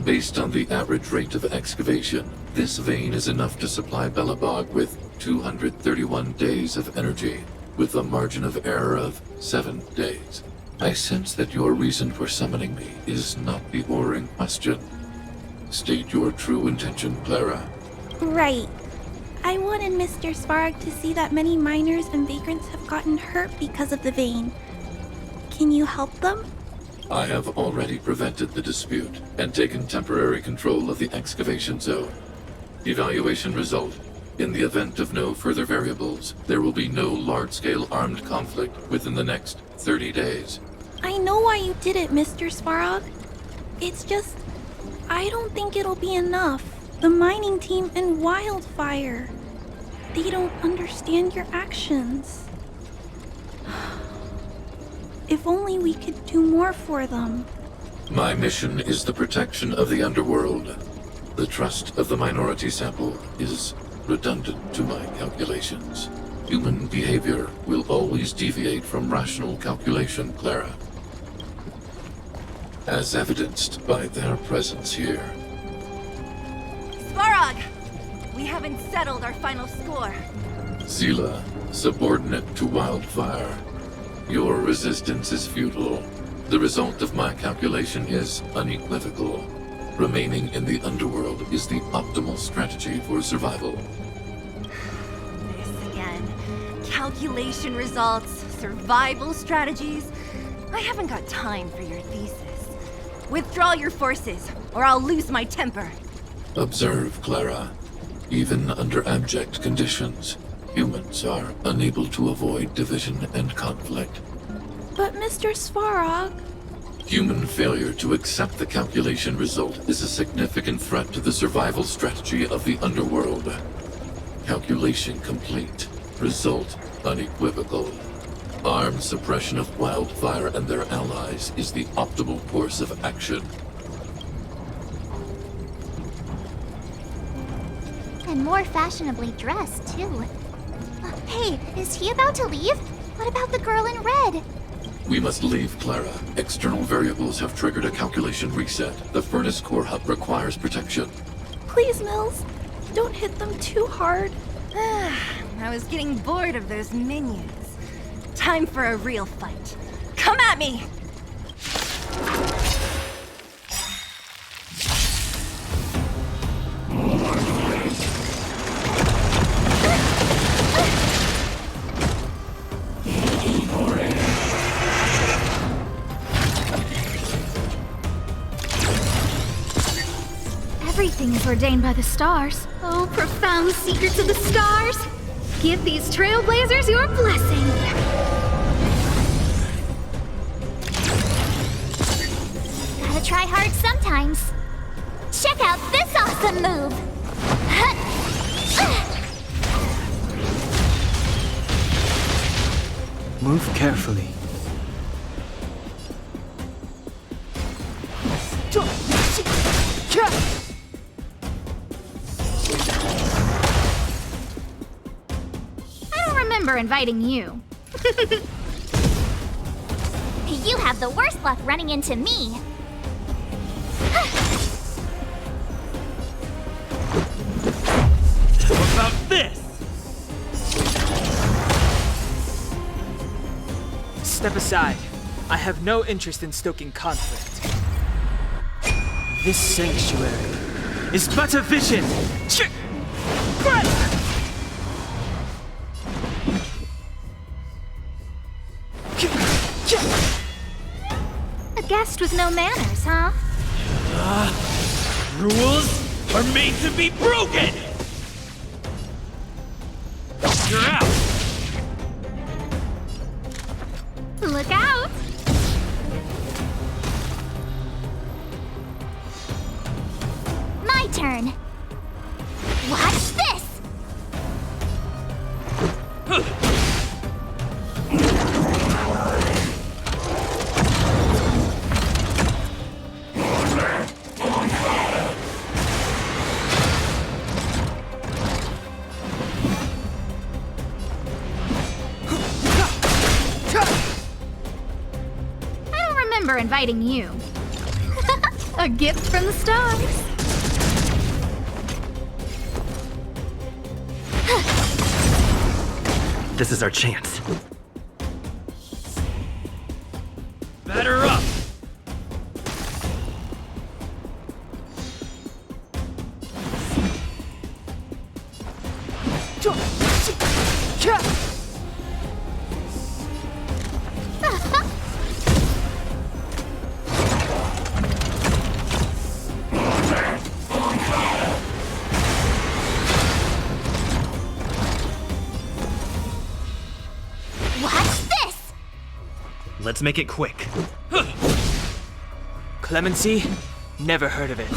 Based on the average rate of excavation, this vein is enough to supply Belobog with 231 days of energy, with a margin of error of 7 days. I sense that your reason for summoning me is not the ore in question. State your true intention, Clara. Right. I wanted Mr. Svarog to see that many miners and vagrants have gotten hurt because of the vein. Can you help them? I have already prevented the dispute and taken temporary control of the excavation zone. Evaluation result. In the event of no further variables, there will be no large-scale armed conflict within the next 30 days. I know why you did it, Mr. Svarog. It's just, I don't think it'll be enough. The mining team and Wildfire. They don't understand your actions. If only we could do more for them. My mission is the protection of the underworld. The trust of the minority sample is redundant to my calculations. Human behavior will always deviate from rational calculation, Clara. As evidenced by their presence here. Svarog! We haven't settled our final score. Zila, subordinate to Wildfire. Your resistance is futile. The result of my calculation is unequivocal. Remaining in the underworld is the optimal strategy for survival. This again. Calculation results, survival strategies. I haven't got time for your thesis. Withdraw your forces, or I'll lose my temper. Observe, Clara. Even under abject conditions, humans are unable to avoid division and conflict. But Mr. Svarog... Human failure to accept the calculation result is a significant threat to the survival strategy of the underworld. Calculation complete. Result unequivocal. Armed suppression of Wildfire and their allies is the optimal course of action. And more fashionably dressed, too. Hey, is he about to leave? What about the girl in red? We must leave, Clara. External variables have triggered a calculation reset. The furnace core hub requires protection. Please, Mills, don't hit them too hard. I was getting bored of those minions. Time for a real fight. Come at me! Everything is ordained by the stars. Oh, profound secrets of the stars! Give these trailblazers your blessing! try hard sometimes. Check out this awesome move! Move carefully. I don't remember inviting you. You have the worst luck running into me. How about this? Step aside. I have no interest in stoking conflict. This sanctuary is but a vision. A guest with no manners, huh? Rules are made to be broken! You're out! Look out! My turn. Watch this! I don't remember inviting you. A gift from the stars. This is our chance. Batter up! Let's make it quick. Clemency? Never heard of it.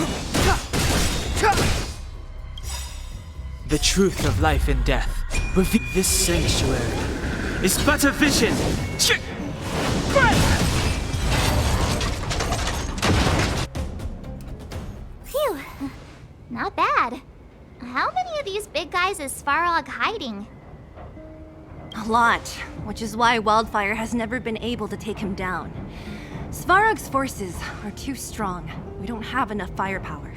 The truth of life and death. This sanctuary is but a vision. Phew. Not bad. How many of these big guys is Svarog hiding? A lot, which is why Wildfire has never been able to take him down. Svarog's forces are too strong. We don't have enough firepower.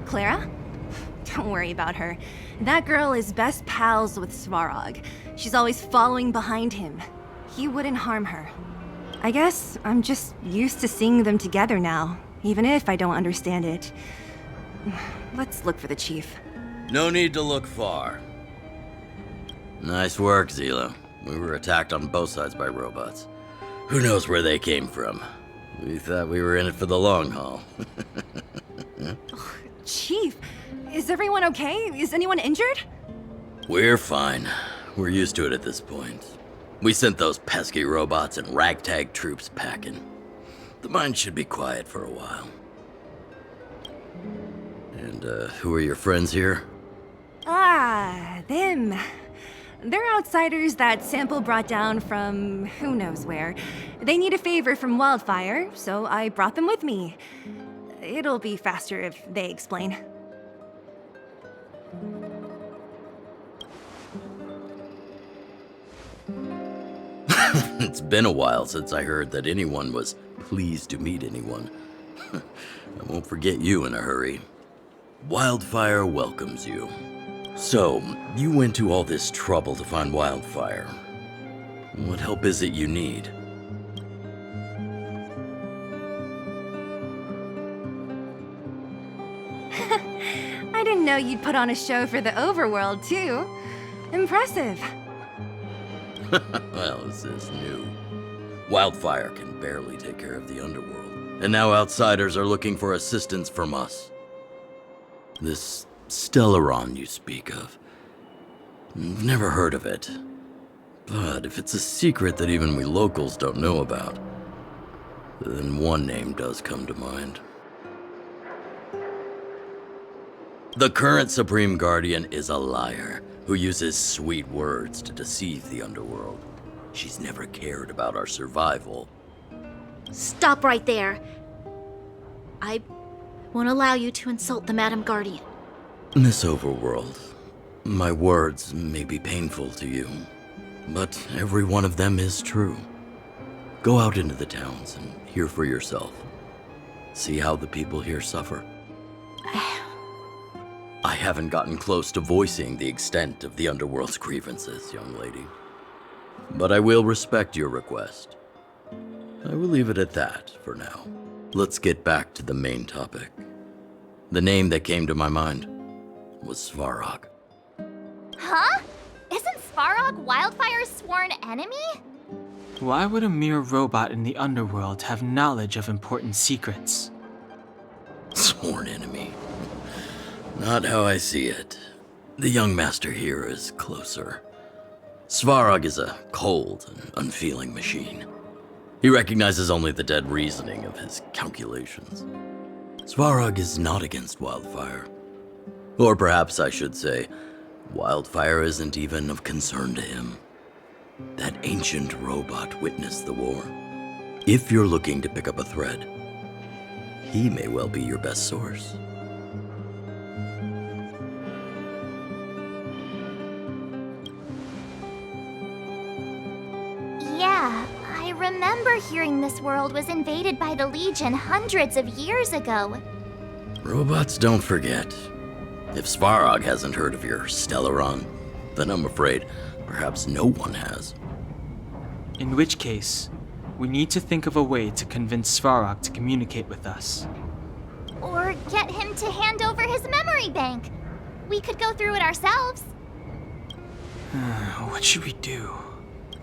Clara? Don't worry about her. That girl is best pals with Svarog. She's always following behind him. He wouldn't harm her. I guess I'm just used to seeing them together now, even if I don't understand it. Let's look for the chief. No need to look far. Nice work, Zila. We were attacked on both sides by robots. Who knows where they came from? We thought we were in it for the long haul. Chief, is everyone okay? Is anyone injured? We're fine. We're used to it at this point. We sent those pesky robots and ragtag troops packing. The mine should be quiet for a while. And, who are your friends here? Ah, them. They're outsiders that Sample brought down from who knows where. They need a favor from Wildfire, so I brought them with me. It'll be faster if they explain. It's been a while since I heard that anyone was pleased to meet anyone. I won't forget you in a hurry. Wildfire welcomes you. So, you went to all this trouble to find Wildfire. What help is it you need? I didn't know you'd put on a show for the overworld, too. Impressive. Well, this is new. Wildfire can barely take care of the underworld. And now outsiders are looking for assistance from us. This Stellaron you speak of. Never heard of it. But if it's a secret that even we locals don't know about, then one name does come to mind. The current Supreme Guardian is a liar who uses sweet words to deceive the underworld. She's never cared about our survival. Stop right there. I won't allow you to insult the Madam Guardian. Miss Overworld, my words may be painful to you, but every one of them is true. Go out into the towns and hear for yourself. See how the people here suffer. I haven't gotten close to voicing the extent of the underworld's grievances, young lady. But I will respect your request. I will leave it at that for now. Let's get back to the main topic. The name that came to my mind was Svarog. Huh? Isn't Svarog Wildfire's sworn enemy? Why would a mere robot in the underworld have knowledge of important secrets? Sworn enemy. Not how I see it. The young master here is closer. Svarog is a cold and unfeeling machine. He recognizes only the dead reasoning of his calculations. Svarog is not against Wildfire. Or perhaps I should say, Wildfire isn't even of concern to him. That ancient robot witnessed the war. If you're looking to pick up a thread, he may well be your best source. Yeah, I remember hearing this world was invaded by the Legion hundreds of years ago. Robots don't forget. If Svarog hasn't heard of your Stellaron, then I'm afraid perhaps no one has. In which case, we need to think of a way to convince Svarog to communicate with us. Or get him to hand over his memory bank. We could go through it ourselves. What should we do?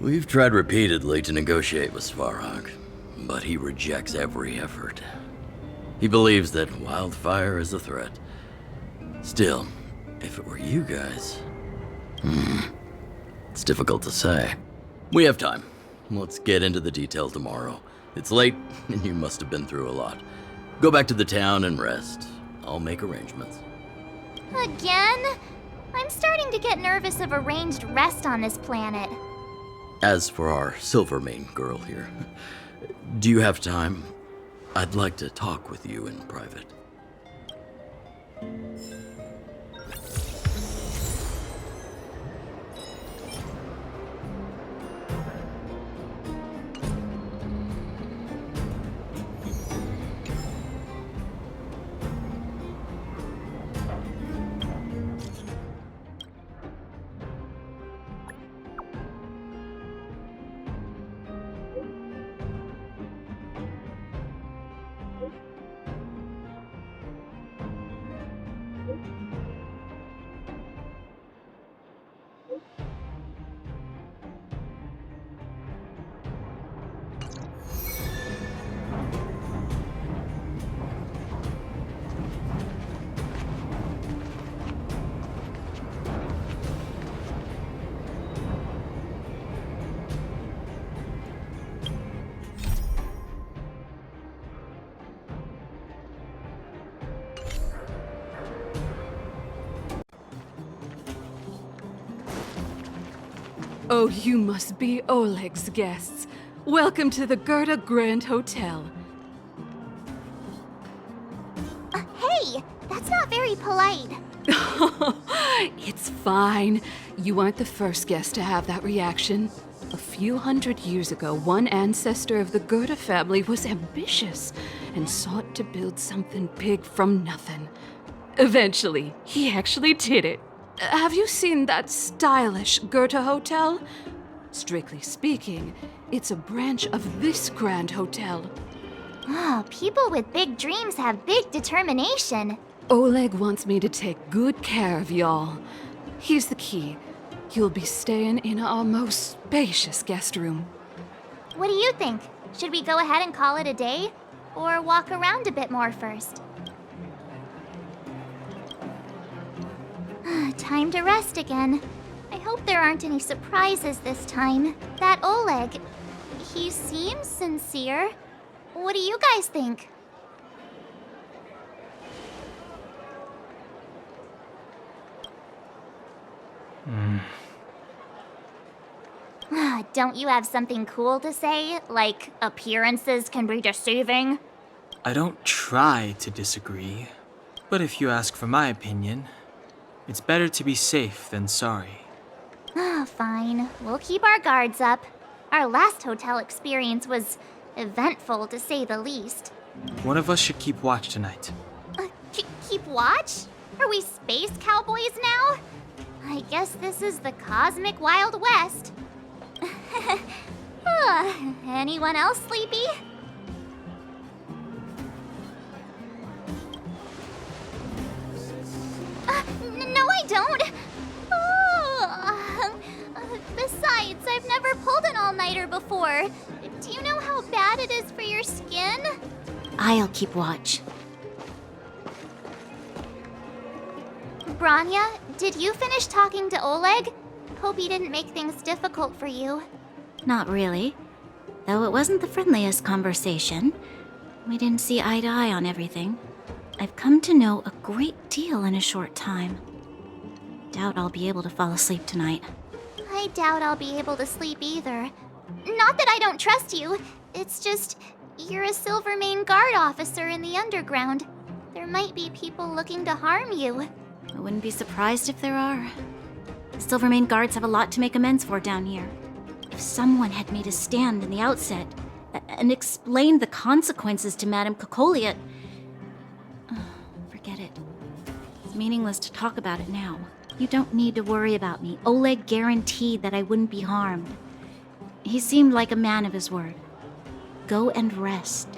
We've tried repeatedly to negotiate with Svarog, but he rejects every effort. He believes that Wildfire is a threat. Still, if it were you guys... it's difficult to say. We have time. Let's get into the details tomorrow. It's late, and you must have been through a lot. Go back to the town and rest. I'll make arrangements. Again? I'm starting to get nervous of arranged rest on this planet. As for our Silvermane girl here, do you have time? I'd like to talk with you in private. Oh, you must be Oleg's guests. Welcome to the Gerda Grand Hotel. Hey, that's not very polite. It's fine. You aren't the first guest to have that reaction. A few hundred years ago, one ancestor of the Gerda family was ambitious and sought to build something big from nothing. Eventually, he actually did it. Have you seen that stylish Gerda Hotel? Strictly speaking, it's a branch of this Grand Hotel. Oh, people with big dreams have big determination. Oleg wants me to take good care of y'all. Here's the key. You'll be staying in our most spacious guest room. What do you think? Should we go ahead and call it a day? Or walk around a bit more first? Time to rest again. I hope there aren't any surprises this time. That Oleg, he seems sincere. What do you guys think? Don't you have something cool to say? Like, appearances can be deceiving? I don't try to disagree, but if you ask for my opinion, it's better to be safe than sorry. Fine. We'll keep our guards up. Our last hotel experience was eventful, to say the least. One of us should keep watch tonight. Keep watch? Are we space cowboys now? I guess this is the cosmic Wild West. Anyone else sleepy? No, I don't. Besides, I've never pulled an all-nighter before. Do you know how bad it is for your skin? I'll keep watch. Branya, did you finish talking to Oleg? Hope he didn't make things difficult for you. Not really. Though it wasn't the friendliest conversation. We didn't see eye to eye on everything. I've come to know a great deal in a short time. Doubt I'll be able to fall asleep tonight. I doubt I'll be able to sleep either. Not that I don't trust you. It's just, you're a Silvermane Guard officer in the underground. There might be people looking to harm you. I wouldn't be surprised if there are. The Silvermane Guards have a lot to make amends for down here. If someone had made a stand in the outset and explained the consequences to Madame Kokolia... Forget it. It's meaningless to talk about it now. You don't need to worry about me. Oleg guaranteed that I wouldn't be harmed. He seemed like a man of his word. Go and rest.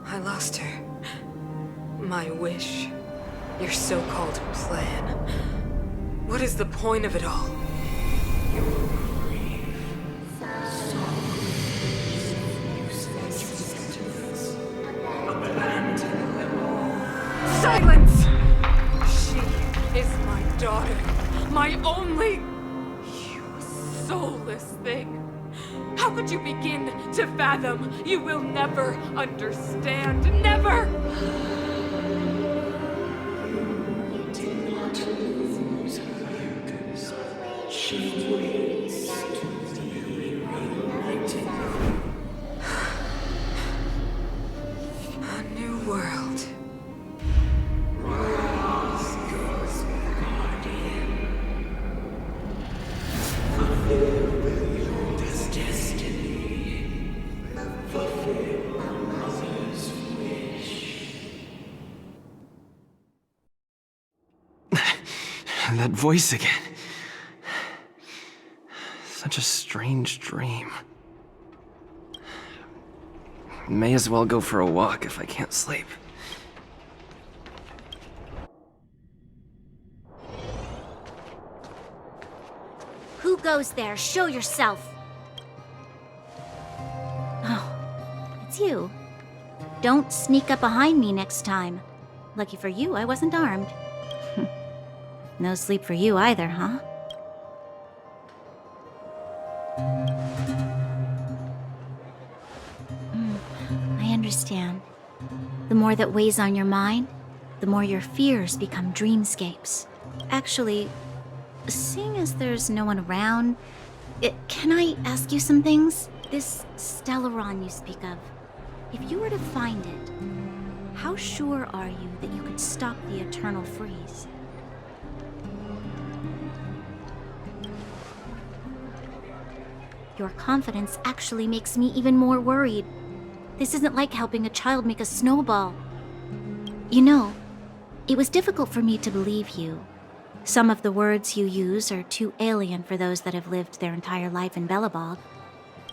I lost her. My wish. Your so-called plan. What is the point of it all? Silence! She is my daughter. My only... You soulless thing. How could you begin to fathom? You will never understand. Never! You did not lose her, because she waits to be reunited. A new world. Rise, God's guardian. Fulfill your destiny. Fulfill a mother's wish. That voice again. Such a strange dream. May as well go for a walk if I can't sleep. Who goes there? Show yourself! Oh, it's you. Don't sneak up behind me next time. Lucky for you, I wasn't armed. No sleep for you either, huh? I understand. The more that weighs on your mind, the more your fears become dreamscapes. Actually, seeing as there's no one around, can I ask you some things? This Stellaron you speak of, if you were to find it, how sure are you that you could stop the eternal freeze? Your confidence actually makes me even more worried. This isn't like helping a child make a snowball. You know, it was difficult for me to believe you. Some of the words you use are too alien for those that have lived their entire life in Belobog.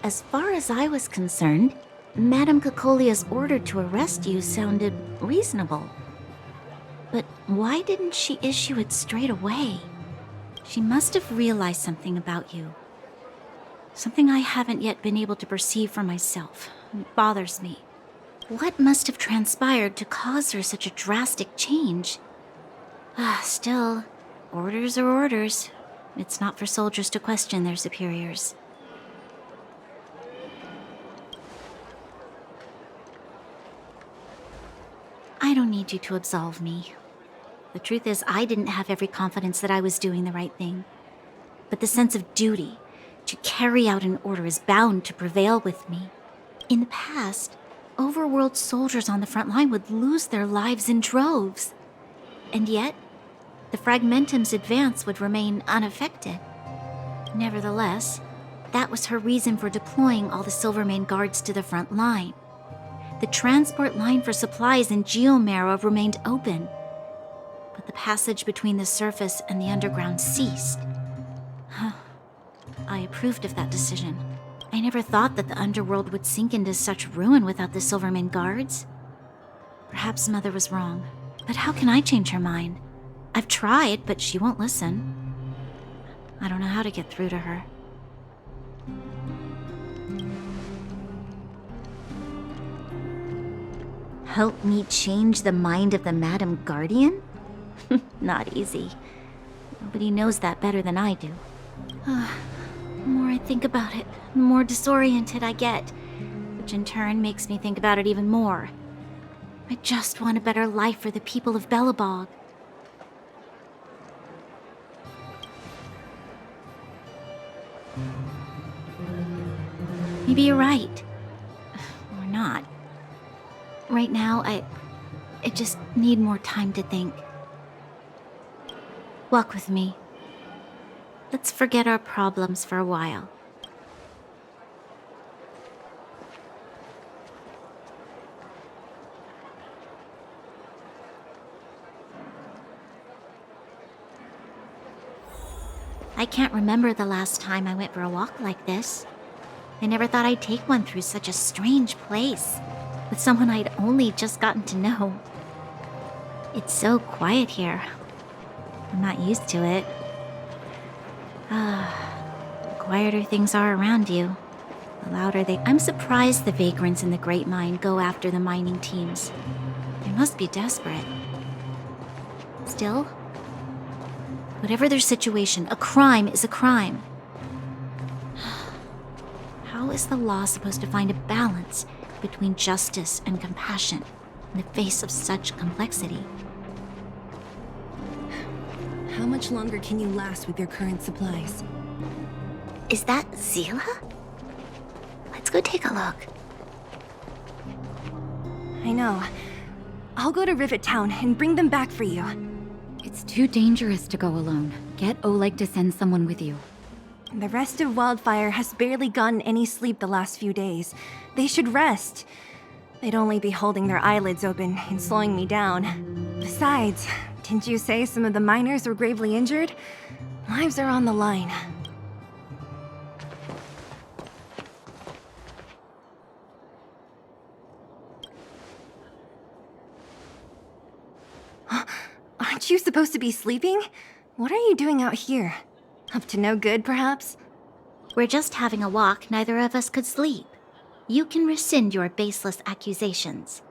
As far as I was concerned, Madame Kokolia's order to arrest you sounded reasonable. But why didn't she issue it straight away? She must have realized something about you. Something I haven't yet been able to perceive for myself. It bothers me. What must have transpired to cause her such a drastic change? Still, orders are orders. It's not for soldiers to question their superiors. I don't need you to absolve me. The truth is, I didn't have every confidence that I was doing the right thing. But the sense of duty to carry out an order is bound to prevail with me. In the past, overworld soldiers on the front line would lose their lives in droves. And yet, the Fragmentum's advance would remain unaffected. Nevertheless, that was her reason for deploying all the Silvermane guards to the front line. The transport line for supplies in Geomera remained open, but the passage between the surface and the underground ceased. I approved of that decision. I never thought that the underworld would sink into such ruin without the Silvermane guards. Perhaps Mother was wrong, but how can I change her mind? I've tried, but she won't listen. I don't know how to get through to her. Help me change the mind of the Madam Guardian? Not easy. Nobody knows that better than I do. The more I think about it, the more disoriented I get, which in turn makes me think about it even more. I just want a better life for the people of Belobog. Maybe you're right. Or not. Right now, I just need more time to think. Walk with me. Let's forget our problems for a while. I can't remember the last time I went for a walk like this. I never thought I'd take one through such a strange place, with someone I'd only just gotten to know. It's so quiet here. I'm not used to it. The quieter things are around you, the louder they... I'm surprised the vagrants in the Great Mine go after the mining teams. They must be desperate. Still, whatever their situation, a crime is a crime. How is the law supposed to find a balance between justice and compassion in the face of such complexity? How much longer can you last with your current supplies? Is that Zila? Let's go take a look. I know. I'll go to Rivet Town and bring them back for you. It's too dangerous to go alone. Get Oleg to send someone with you. The rest of Wildfire has barely gotten any sleep the last few days. They should rest. They'd only be holding their eyelids open and slowing me down. Besides, didn't you say some of the miners were gravely injured? Lives are on the line. Aren't you supposed to be sleeping? What are you doing out here? Up to no good, perhaps? We're just having a walk. Neither of us could sleep. You can rescind your baseless accusations.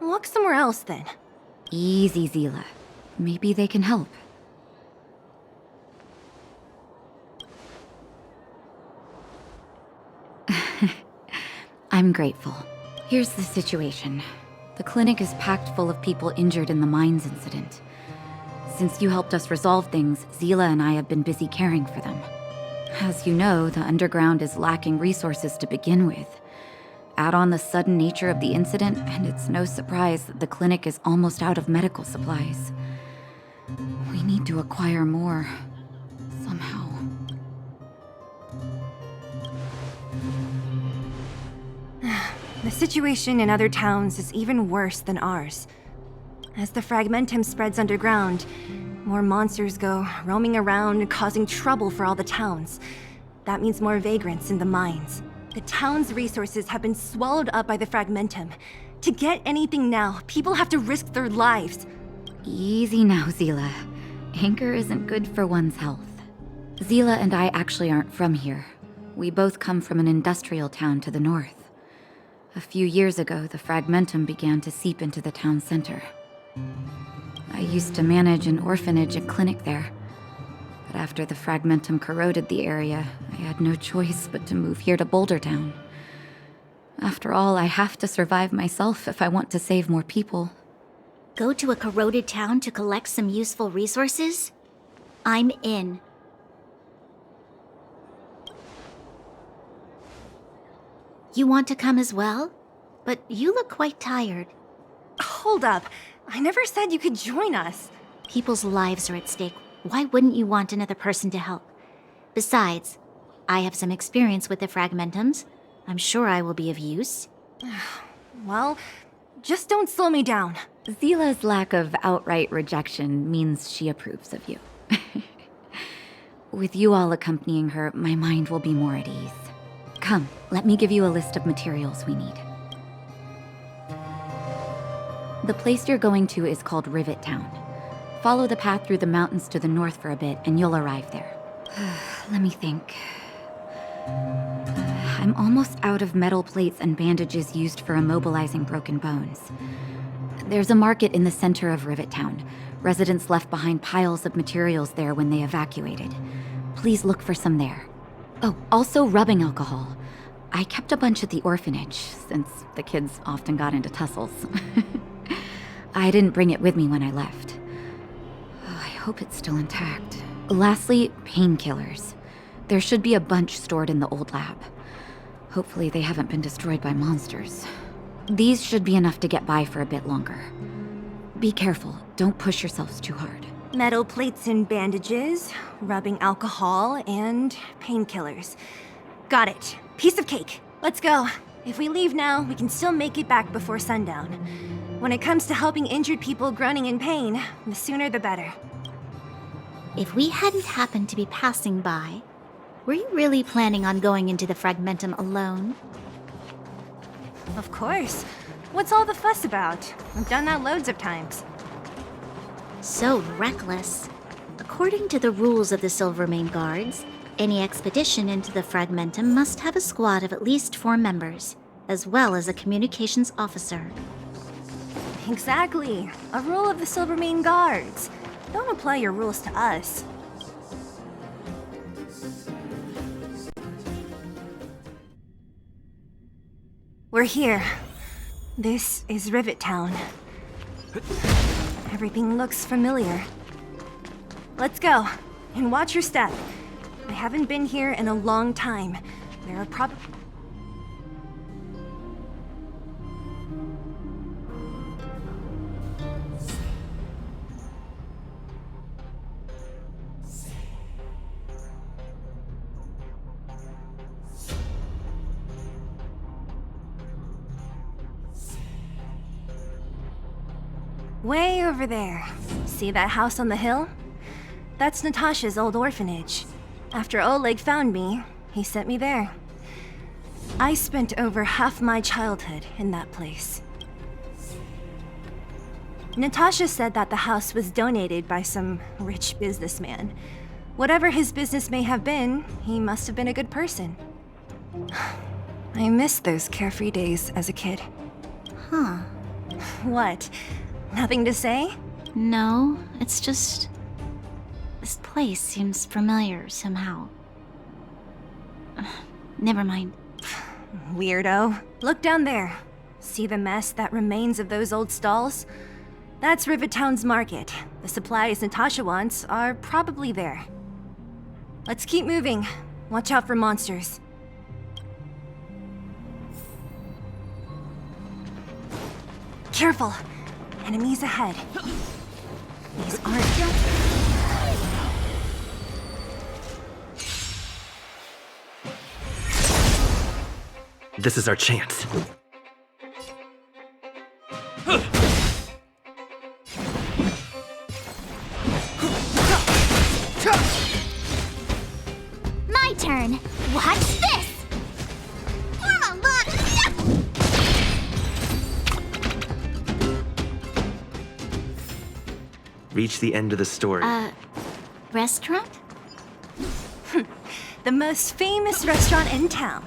Walk somewhere else, then. Easy, Zila. Maybe they can help. I'm grateful. Here's the situation. The clinic is packed full of people injured in the mines incident. Since you helped us resolve things, Zila and I have been busy caring for them. As you know, the underground is lacking resources to begin with. Add on the sudden nature of the incident, and it's no surprise that the clinic is almost out of medical supplies. We need to acquire more, somehow. The situation in other towns is even worse than ours. As the Fragmentum spreads underground, more monsters go roaming around, causing trouble for all the towns. That means more vagrants in the mines. The town's resources have been swallowed up by the Fragmentum, To get anything now, people have to risk their lives. Easy now, Zila. Anger isn't good for one's health. Zila and I actually aren't from here. We both come from an industrial town to the north. A few years ago, the fragmentum began to seep into the town center. I used to manage an orphanage and clinic there. But after the fragmentum corroded the area, I had no choice but to move here to Boulder Town. After all, I have to survive myself if I want to save more people. Go to a corroded town to collect some useful resources? I'm in. You want to come as well? But you look quite tired. Hold up. I never said you could join us. People's lives are at stake. Why wouldn't you want another person to help? Besides, I have some experience with the fragmentums. I'm sure I will be of use. Well, just don't slow me down. Zila's lack of outright rejection means she approves of you. With you all accompanying her, my mind will be more at ease. Come, let me give you a list of materials we need. The place you're going to is called Rivet Town. Follow the path through the mountains to the north for a bit, and you'll arrive there. Let me think. I'm almost out of metal plates and bandages used for immobilizing broken bones. There's a market in the center of Rivet Town. Residents left behind piles of materials there when they evacuated. Please look for some there. Oh, also rubbing alcohol. I kept a bunch at the orphanage, since the kids often got into tussles. I didn't bring it with me when I left. Oh, I hope it's still intact. Lastly, painkillers. There should be a bunch stored in the old lab. Hopefully they haven't been destroyed by monsters. These should be enough to get by for a bit longer. Be careful, don't push yourselves too hard. Metal plates and bandages, rubbing alcohol, and painkillers. Got it. Piece of cake. Let's go. If we leave now, we can still make it back before sundown. When it comes to helping injured people groaning in pain, the sooner the better. If we hadn't happened to be passing by, were you really planning on going into the fragmentum alone? Of course. What's all the fuss about? I've done that loads of times. So reckless. According to the rules of the Silvermane Guards, any expedition into the fragmentum must have a squad of at least 4 members, as well as a communications officer. Exactly. A rule of the Silvermane Guards. Don't apply your rules to us. We're here. This is Rivet Town. Everything looks familiar. Let's go, and watch your step. I haven't been here in a long time. There are probably... Way over there. See that house on the hill? That's Natasha's old orphanage. After Oleg found me, he sent me there. I spent over half my childhood in that place. Natasha said that the house was donated by some rich businessman. Whatever his business may have been, he must have been a good person. I miss those carefree days as a kid. Huh. What? Nothing to say? No, it's just... this place seems familiar somehow. Never mind. Weirdo. Look down there. See the mess that remains of those old stalls? That's Rivet Town's market. The supplies Natasha wants are probably there. Let's keep moving. Watch out for monsters. Careful! Enemies ahead. These aren't... This is our chance. My turn. Watch this! Reach the end of the story. Restaurant? The most famous restaurant in town.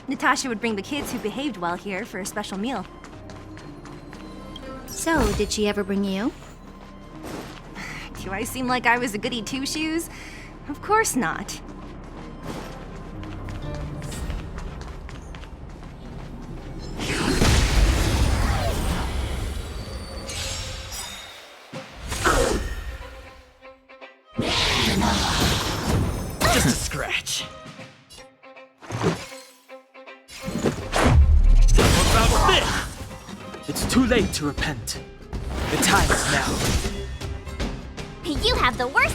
Natasha would bring the kids who behaved well here for a special meal. So, did she ever bring you? Do I seem like I was a goody two-shoes? Of course not. Just a scratch. What about this? It's too late to repent. The time is now. You have the worst.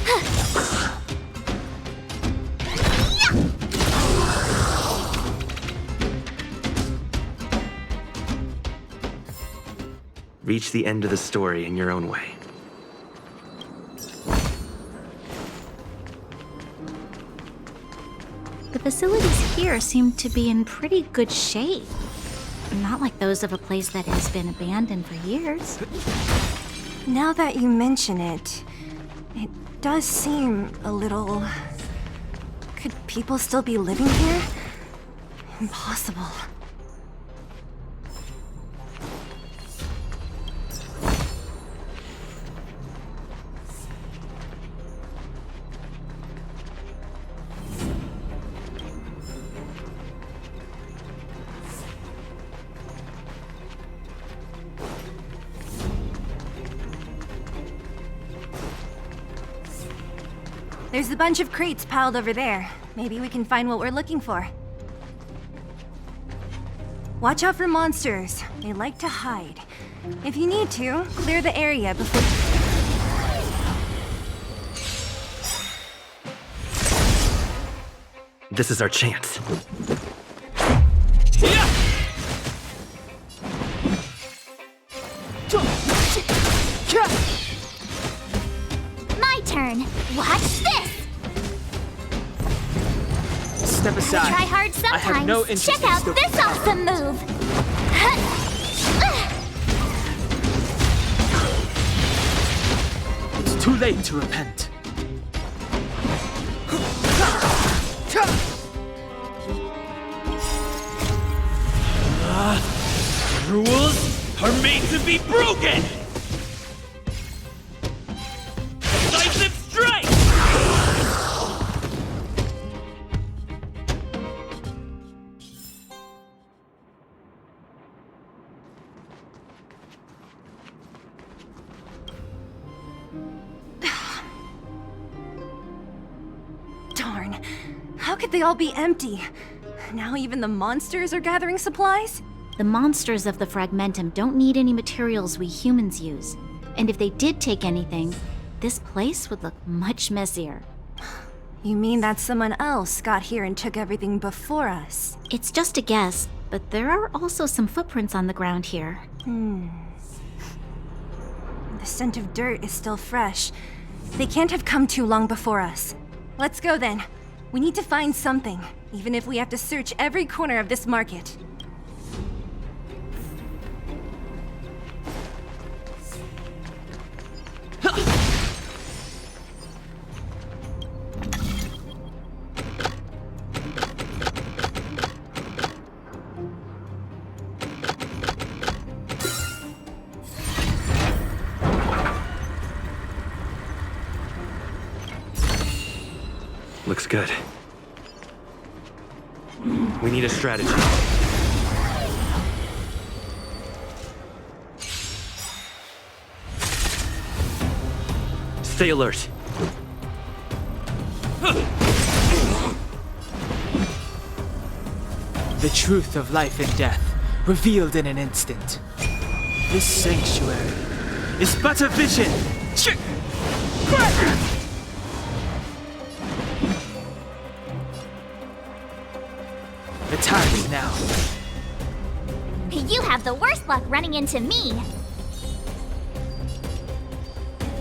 Reach the end of the story in your own way. The facilities here seem to be in pretty good shape. Not like those of a place that has been abandoned for years. Now that you mention it, it does seem a little... Could people still be living here? Impossible. There's a bunch of crates piled over there. Maybe we can find what we're looking for. Watch out for monsters. They like to hide. If you need to, clear the area before... This is our chance. My turn. Watch this. Step aside. Try hard sometimes. I have no interest Check in out still- this awesome move. It's too late to repent. Rules are made to be broken! Decisive strike! Darn. How could they all be empty? Now even the monsters are gathering supplies? The monsters of the Fragmentum don't need any materials we humans use. And if they did take anything, this place would look much messier. You mean that someone else got here and took everything before us? It's just a guess, but there are also some footprints on the ground here. The scent of dirt is still fresh. They can't have come too long before us. Let's go then. We need to find something, even if we have to search every corner of this market. Looks good. We need a strategy. Stay alert. The truth of life and death, revealed in an instant. This sanctuary is but a vision. The time is now. You have the worst luck running into me.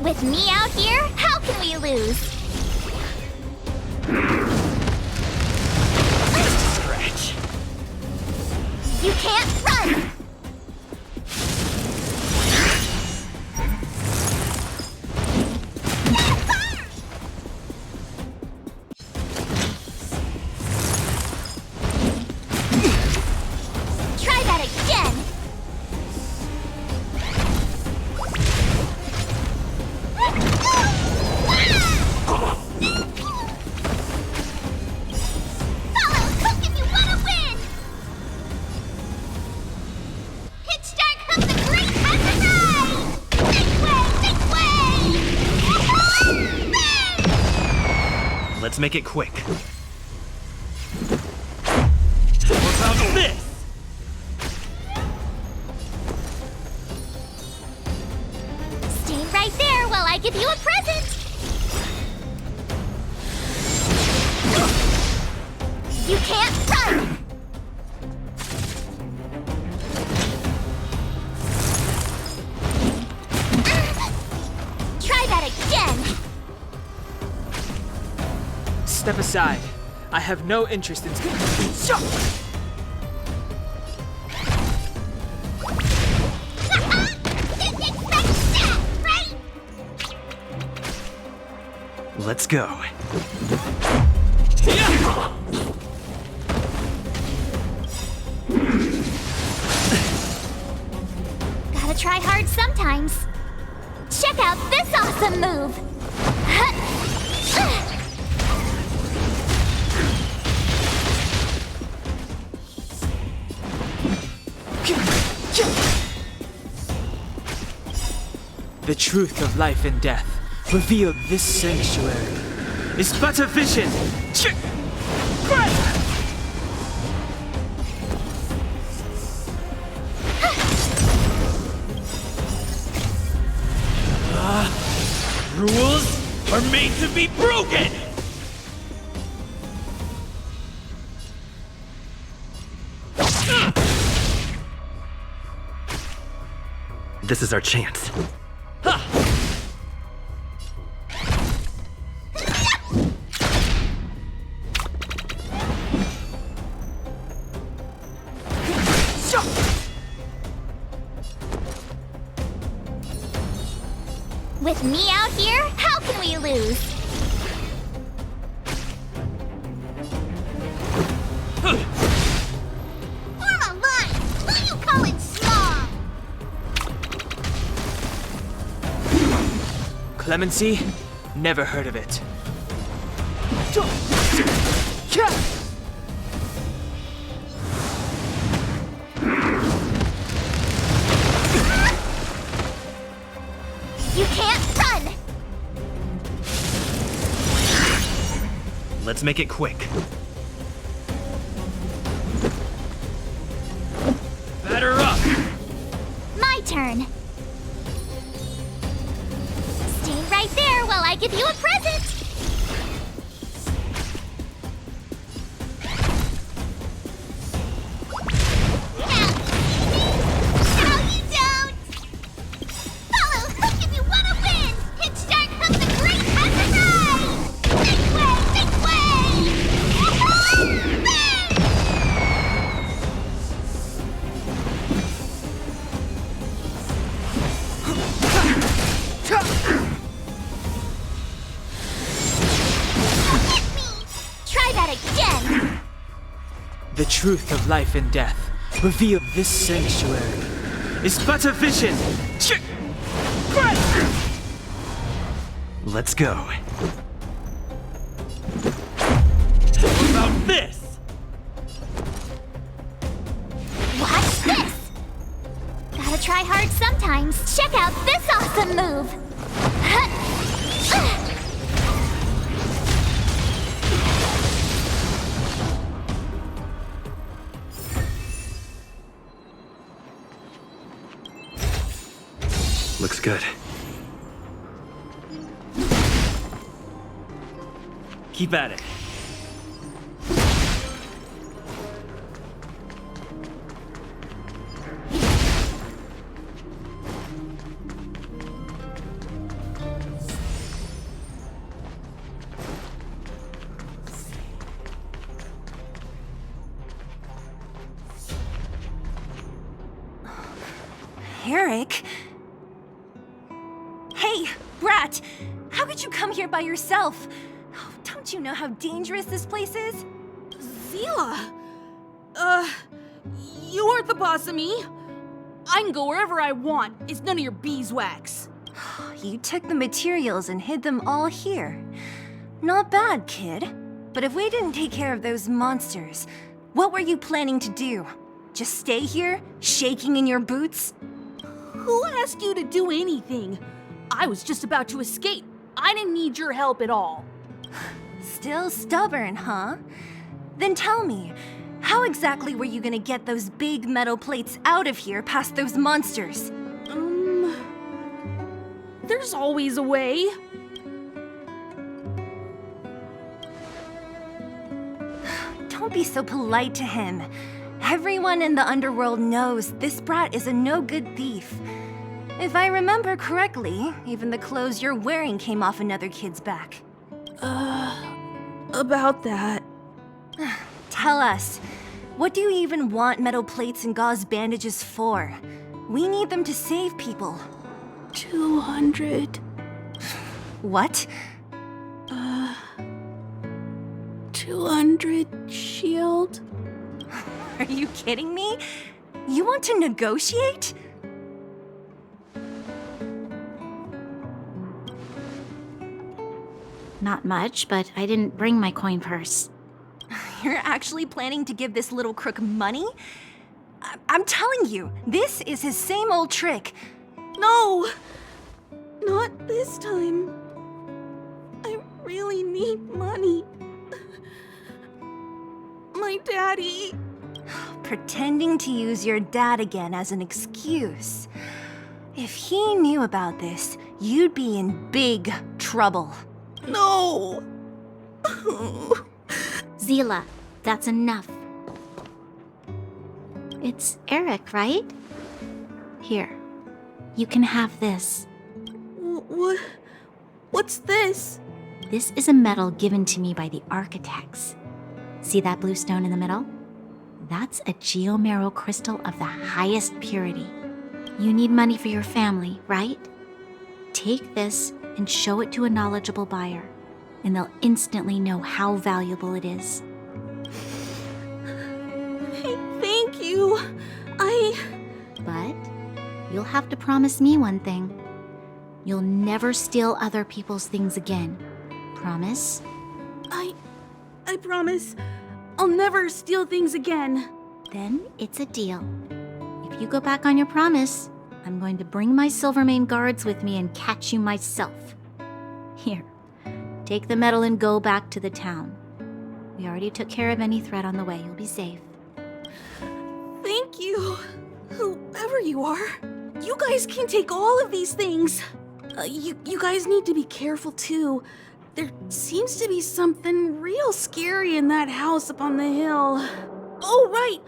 With me out here, how can we lose? Scratch. You can't run! make it quick. What about this? Stay right there while I give you a present! You can't run! Try that again! Step aside. I have no interest in... Let's go. Gotta try hard sometimes. Check out this awesome move! The truth of life and death, revealed this sanctuary, is but a vision. Rules are made to be broken! This is our chance. With me out here, how can we lose? Form a line! What do you call it small? Clemency? Never heard of it. You can't run! Let's make it quick. Batter up! My turn. Stay right there while I give you a present! The truth of life and death, revealed this sanctuary, is but a vision. Let's go. What about this? Watch this! Gotta try hard sometimes. Check out this awesome move! Looks good. Keep at it. Eric? Hey, Brat! How could you come here by yourself? Oh, don't you know how dangerous this place is? Zila! You aren't the boss of me. I can go wherever I want. It's none of your beeswax. You took the materials and hid them all here. Not bad, kid. But if we didn't take care of those monsters, what were you planning to do? Just stay here, shaking in your boots? Who asked you to do anything? I was just about to escape. I didn't need your help at all. Still stubborn, huh? Then tell me, how exactly were you gonna get those big metal plates out of here past those monsters? There's always a way. Don't be so polite to him. Everyone in the underworld knows this brat is a no-good thief. If I remember correctly, even the clothes you're wearing came off another kid's back. About that. Tell us, what do you even want metal plates and gauze bandages for? We need them to save people. 200. What? 200 shield. Are you kidding me? You want to negotiate? Not much, but I didn't bring my coin purse. You're actually planning to give this little crook money? I'm telling you, this is his same old trick. No! Not this time. I really need money. My daddy. Pretending to use your dad again as an excuse. If he knew about this, you'd be in big trouble. No! Zila, that's enough. It's Eric, right? Here, you can have this. What's this? This is a medal given to me by the architects. See that blue stone in the middle? That's a geomarrow crystal of the highest purity. You need money for your family, right? Take this and show it to a knowledgeable buyer, and they'll instantly know how valuable it is. Thank you. But you'll have to promise me one thing. You'll never steal other people's things again. Promise? I promise. I'll never steal things again. Then it's a deal. If you go back on your promise, I'm going to bring my Silvermane guards with me and catch you myself. Here, take the medal and go back to the town. We already took care of any threat on the way. You'll be safe. Thank you. Whoever you are, you guys can take all of these things. You guys need to be careful too. There seems to be something real scary in that house up on the hill. Oh, right.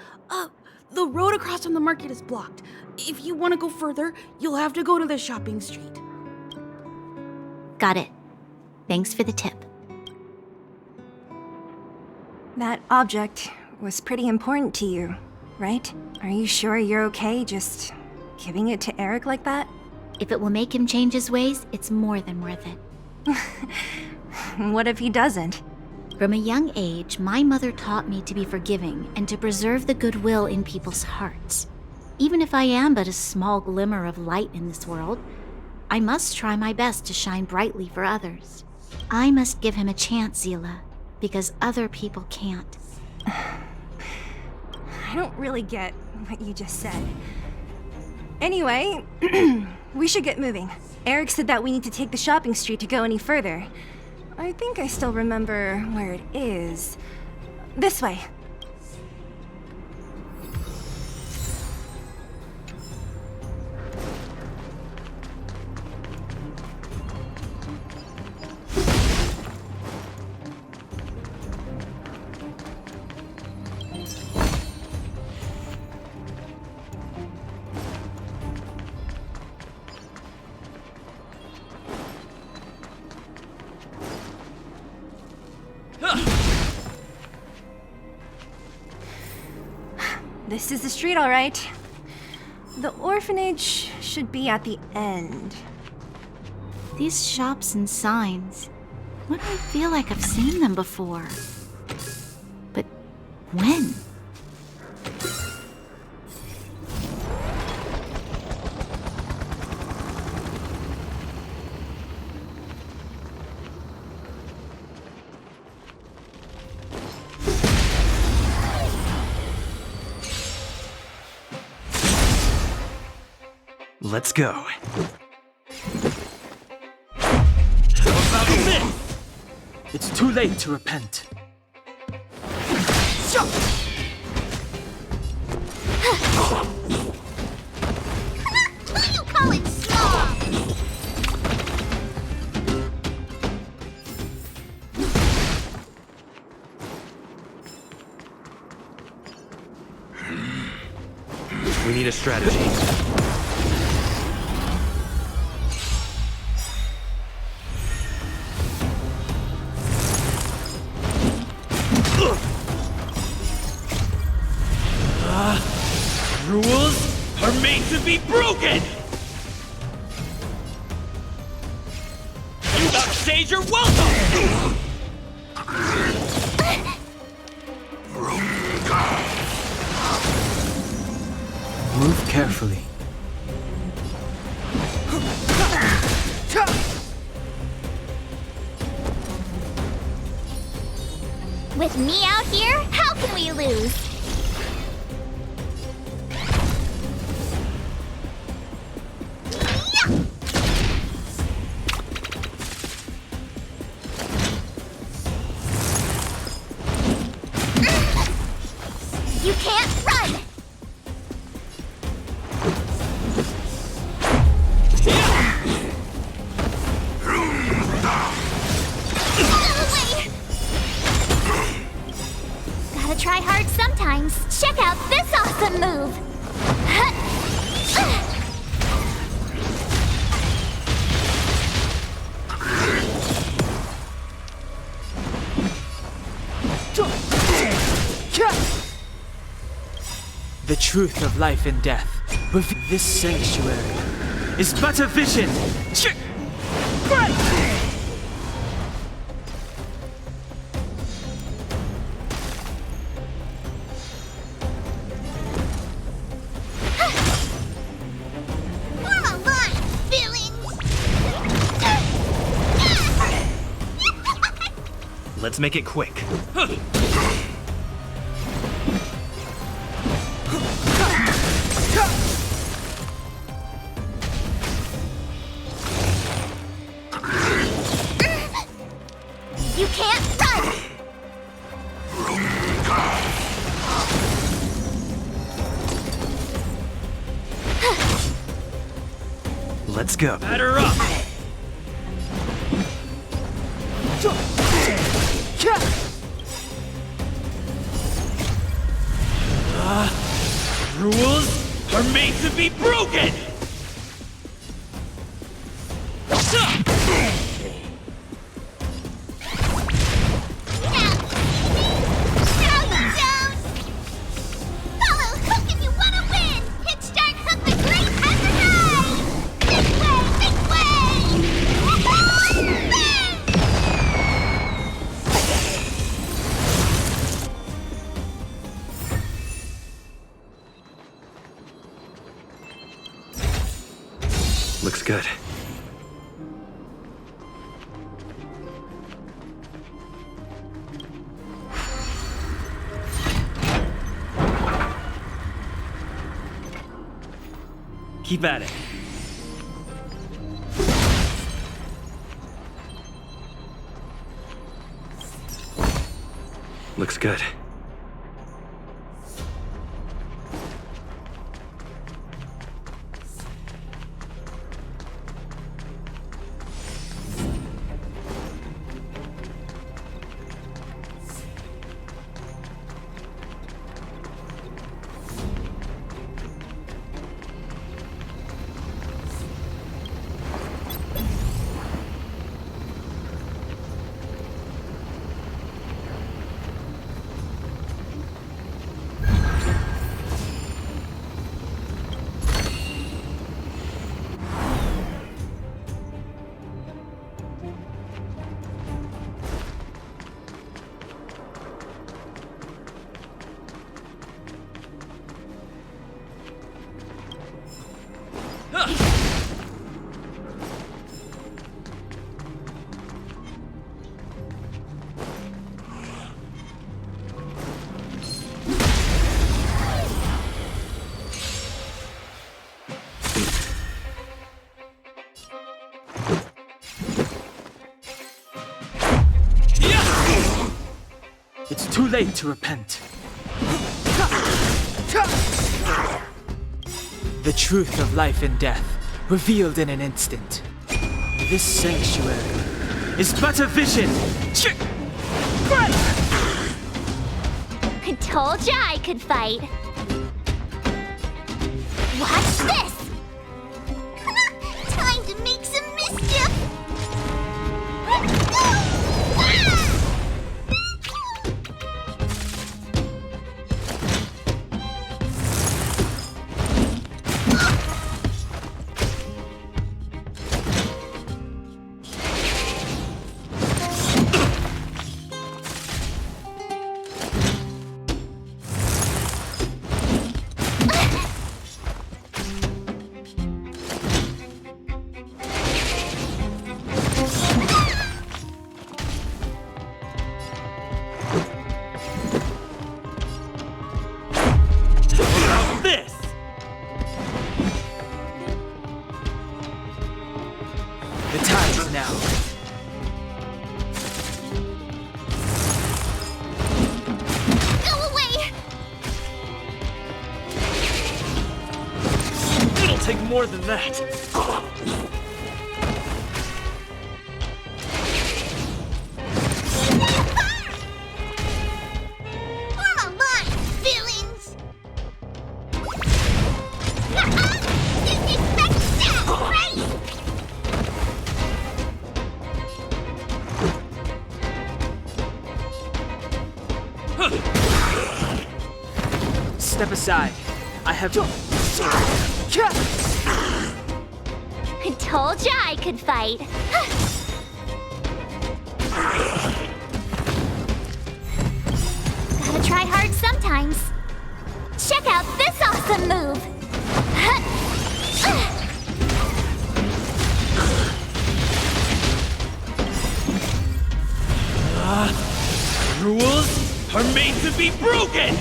The road across from the market is blocked. If you want to go further, you'll have to go to the shopping street. Got it. Thanks for the tip. That object was pretty important to you, right? Are you sure you're okay just giving it to Eric like that? If it will make him change his ways, it's more than worth it. What if he doesn't? From a young age, my mother taught me to be forgiving and to preserve the goodwill in people's hearts. Even if I am but a small glimmer of light in this world, I must try my best to shine brightly for others. I must give him a chance, Zila, because other people can't. I don't really get what you just said. Anyway, we should get moving. Eric said that we need to take the shopping street to go any further. I think I still remember where it is. This way. This is the street, all right. The orphanage should be at the end. These shops and signs, why do I feel like I've seen them before? But when? Let's go. How about this? It's too late to repent. Who you calling small? We need a strategy. Rules are made to be broken! You upstage your welcome! Move carefully. With me out here, how can we lose? You can't run! Gotta try hard sometimes. Check out this awesome move! The truth of life and death. This sanctuary is but a vision. Form a line, villains! Let's make it quick. You can't run! Let's go. Batter up! Rules are made to be broken! Looks good. Keep at it. Looks good. late to repent. The truth of life and death, revealed in an instant. This sanctuary is but a vision. I told ya I could fight. Watch this! Time to make some mischief! Take more than that. Form a line, villains! Didn't expect that, right? Step aside. I have to. I told ya I could fight. Gotta try hard sometimes. Check out this awesome move! Rules are made to be broken!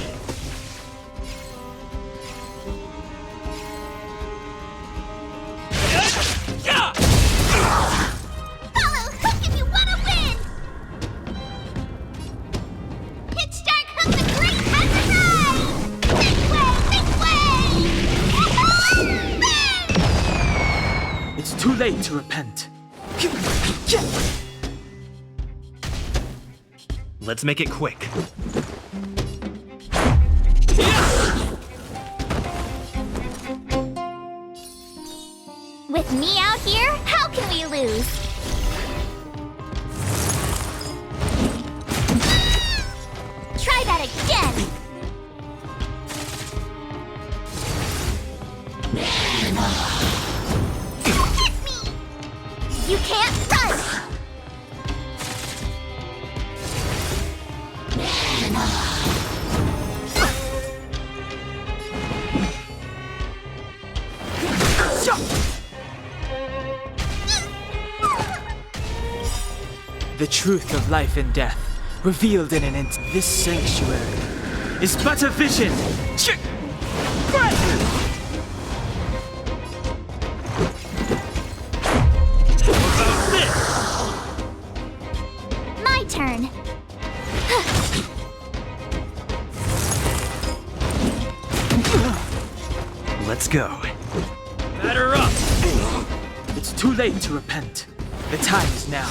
Follow Hook if you want to win! Hit Start Hook the Great has arrived! Make way! It's too late to repent. Let's make it quick. With me out here, how can we lose? Try that again! Hit me! You can't run! The truth of life and death, revealed in an instant. This sanctuary is but a vision. My turn. Let's go. Batter up! It's too late to repent. The time is now.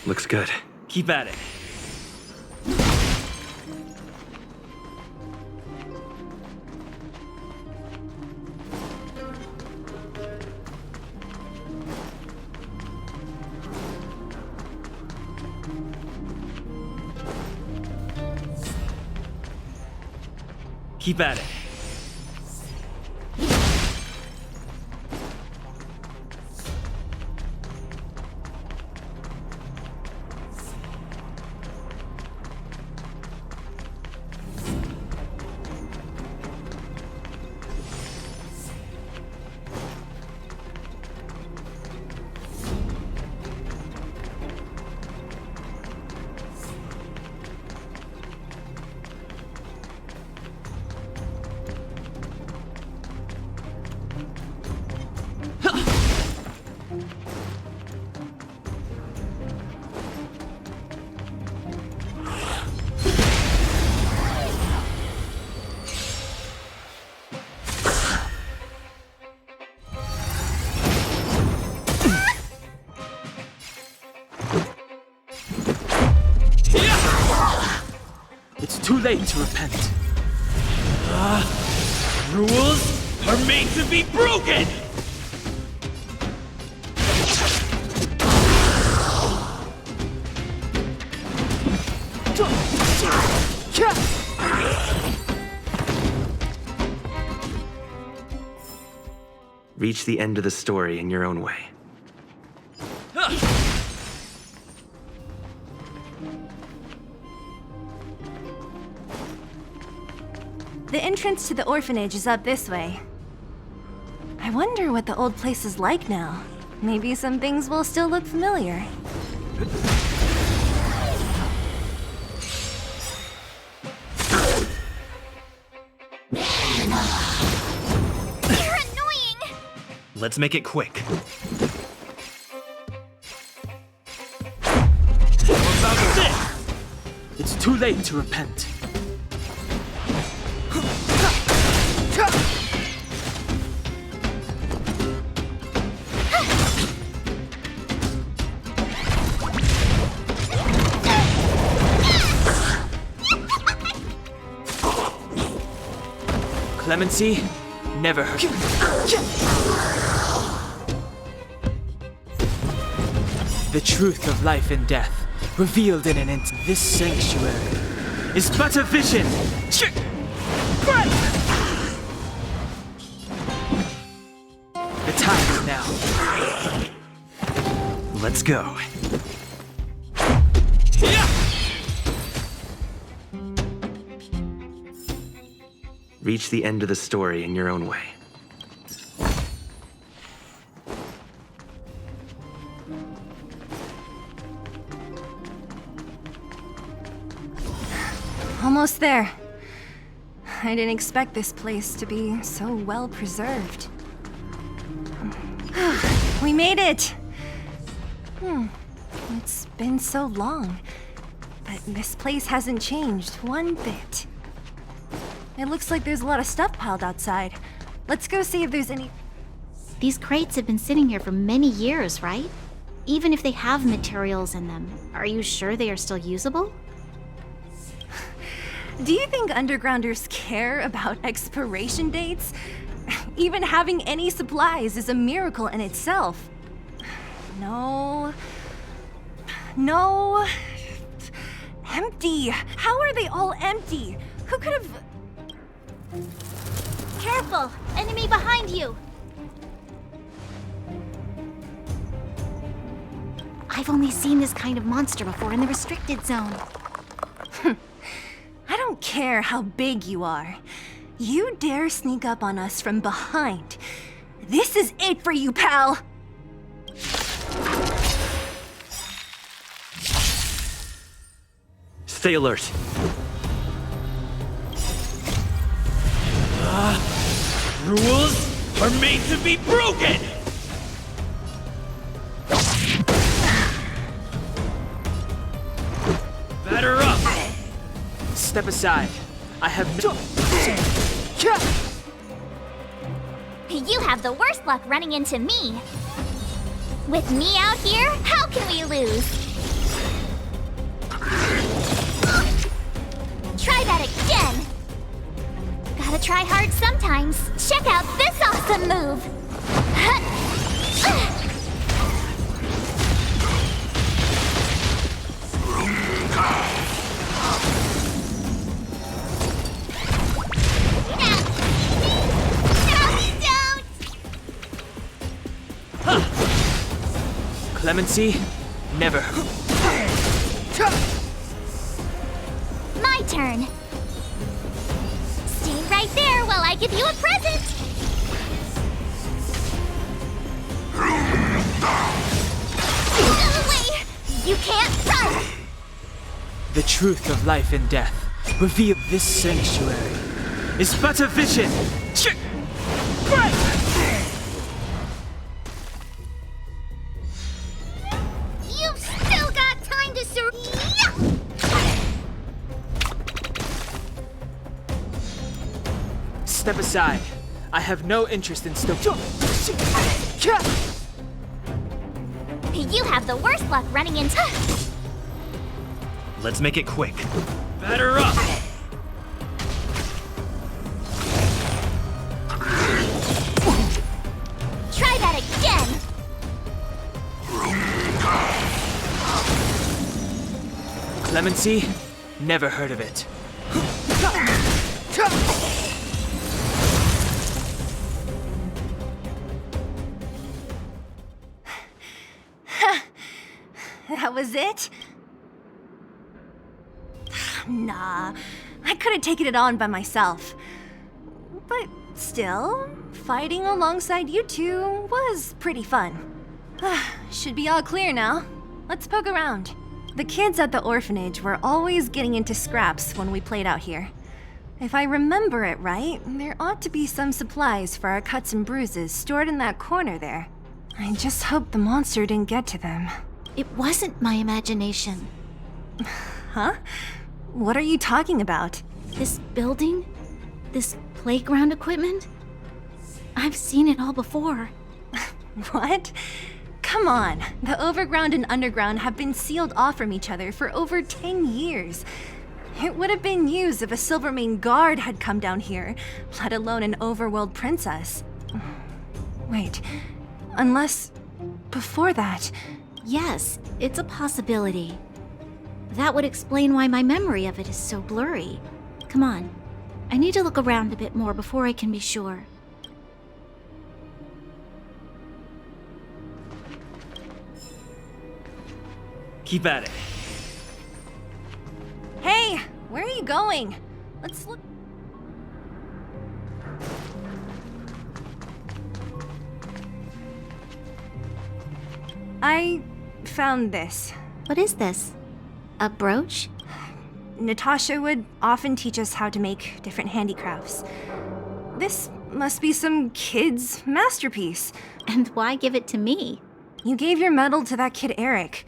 Looks good. Keep at it. Keep at it. too late to repent. Rules are made to be broken! Reach the end of the story in your own way. The entrance to the orphanage is up this way. I wonder what the old place is like now. Maybe some things will still look familiar. You're annoying! Let's make it quick. It's too late to repent. Clemency never hurt. The truth of life and death, revealed in an instant. This sanctuary is but a vision. The time is now. Let's go. Reach the end of the story in your own way. Almost there. I didn't expect this place to be so well preserved. We made it! It's been so long, but this place hasn't changed one bit. It looks like there's a lot of stuff piled outside. Let's go see if there's any... These crates have been sitting here for many years, right? Even if they have materials in them, are you sure they are still usable? Do you think undergrounders care about expiration dates? Even having any supplies is a miracle in itself. No. No. Empty. How are they all empty? Who could have... Careful! Enemy behind you! I've only seen this kind of monster before in the restricted zone. I don't care how big you are. You dare sneak up on us from behind. This is it for you, pal! Stay alert. Rules are made to be broken! Batter up! Step aside. I have no... You have the worst luck running into me. With me out here, how can we lose? Try that again! Gotta try hard sometimes. Check out this awesome move! Clemency never. My turn. Stay right there while I give you a present. Away! You can't run! The truth of life and death, revealed. This sanctuary is but a vision. You've still got time to Step aside. I have no interest in You have the worst luck running into... Let's make it quick. Batter up! Clemency? Never heard of it. That was it? Nah, I could have taken it on by myself. But still, fighting alongside you two was pretty fun. Should be all clear now. Let's poke around. The kids at the orphanage were always getting into scraps when we played out here. If I remember it right, there ought to be some supplies for our cuts and bruises stored in that corner there. I just hope the monster didn't get to them. It wasn't my imagination. Huh? What are you talking about? This building? This playground equipment? I've seen it all before. What? Come on. The overground and underground have been sealed off from each other for over 10 years. It would have been used if a Silvermane guard had come down here, let alone an overworld princess. Wait, unless before that... Yes, it's a possibility. That would explain why my memory of it is so blurry. Come on, I need to look around a bit more before I can be sure. Keep at it. Hey, where are you going? Let's look... I found this. What is this? A brooch? Natasha would often teach us how to make different handicrafts. This must be some kid's masterpiece. And why give it to me? You gave your medal to that kid Eric.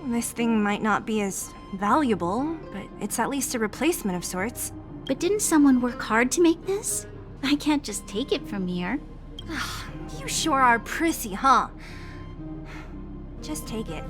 This thing might not be as valuable, but it's at least a replacement of sorts. But didn't someone work hard to make this? I can't just take it from here. You sure are prissy, huh? Just take it.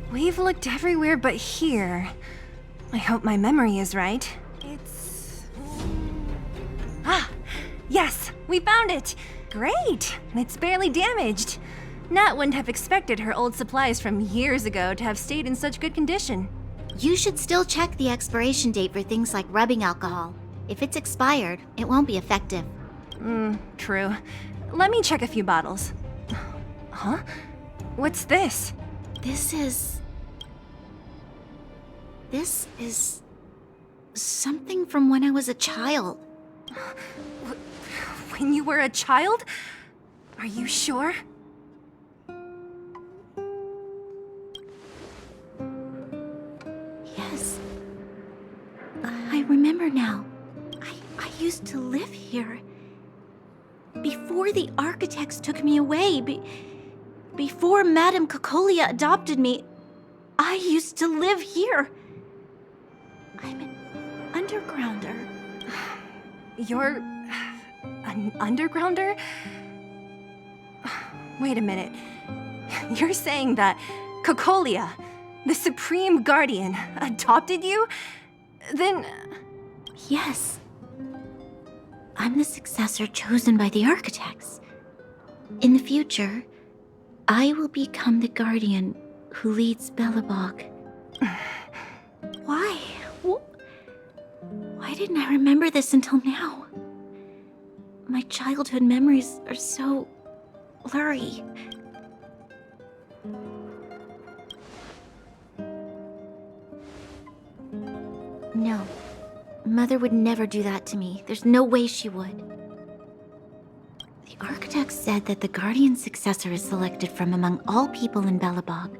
We've looked everywhere but here. I hope my memory is right. It's... Ah! Yes! We found it! Great! It's barely damaged. Nat wouldn't have expected her old supplies from years ago to have stayed in such good condition. You should still check the expiration date for things like rubbing alcohol. If it's expired, it won't be effective. True. Let me check a few bottles. Huh? What's this? This is something from when I was a child. When you were a child? Are you sure? Yes. I remember now. I used to live here. Before the architects took me away, before Madame Cocolia adopted me, I used to live here. I'm an undergrounder. You're... an undergrounder? Wait a minute. You're saying that Cocolia, the Supreme Guardian, adopted you? Then... Yes. I'm the successor chosen by the architects. In the future, I will become the guardian who leads Belobog. Why? Why didn't I remember this until now? My childhood memories are so blurry. No. Mother would never do that to me. There's no way she would. The architect said that the guardian successor is selected from among all people in Belobog.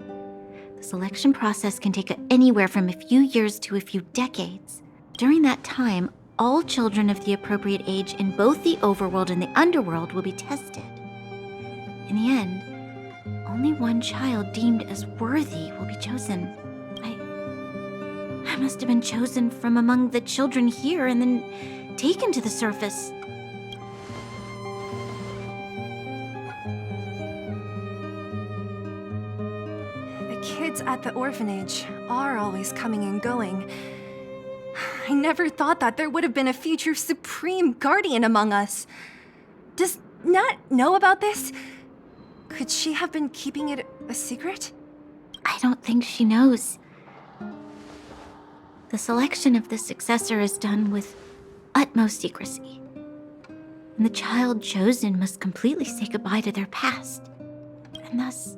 The selection process can take anywhere from a few years to a few decades. During that time, all children of the appropriate age in both the overworld and the underworld will be tested. In the end, only one child deemed as worthy will be chosen. I must have been chosen from among the children here and then taken to the surface. The kids at the orphanage are always coming and going. I never thought that there would have been a future Supreme Guardian among us. Does Nat know about this? Could she have been keeping it a secret? I don't think she knows. The selection of the successor is done with utmost secrecy. And the child chosen must completely say goodbye to their past. And thus,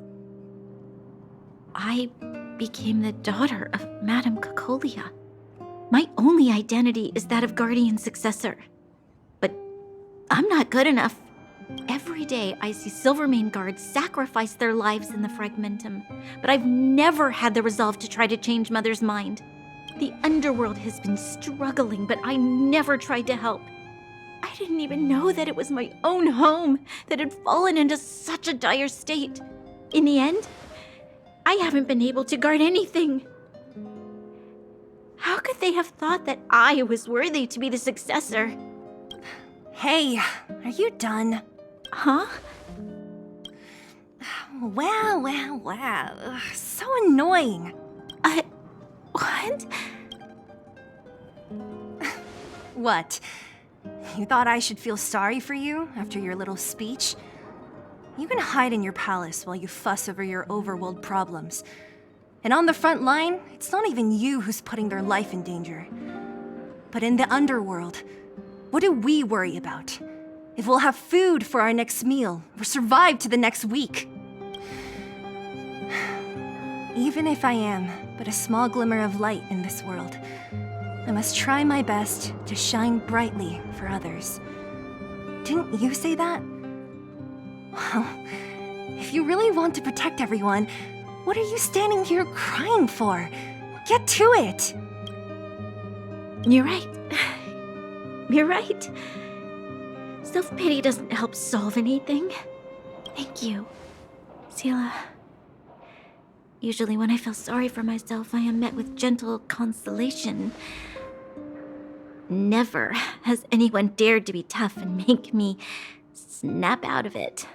I became the daughter of Madame Cocolia. My only identity is that of Guardian Successor. But I'm not good enough. Every day I see Silvermane guards sacrifice their lives in the Fragmentum, but I've never had the resolve to try to change Mother's mind. The underworld has been struggling, but I never tried to help. I didn't even know that it was my own home that had fallen into such a dire state. In the end, I haven't been able to guard anything. How could they have thought that I was worthy to be the successor? Hey, are you done? Huh? Wow. Ugh, so annoying. What? What? You thought I should feel sorry for you after your little speech? You can hide in your palace while you fuss over your overworld problems. And on the front line, it's not even you who's putting their life in danger. But in the underworld, what do we worry about? If we'll have food for our next meal, or survive to the next week. Even if I am but a small glimmer of light in this world, I must try my best to shine brightly for others. Didn't you say that? Well, if you really want to protect everyone, what are you standing here crying for? Get to it! You're right. You're right. Self-pity doesn't help solve anything. Thank you, Sela. Usually when I feel sorry for myself, I am met with gentle consolation. Never has anyone dared to be tough and make me snap out of it.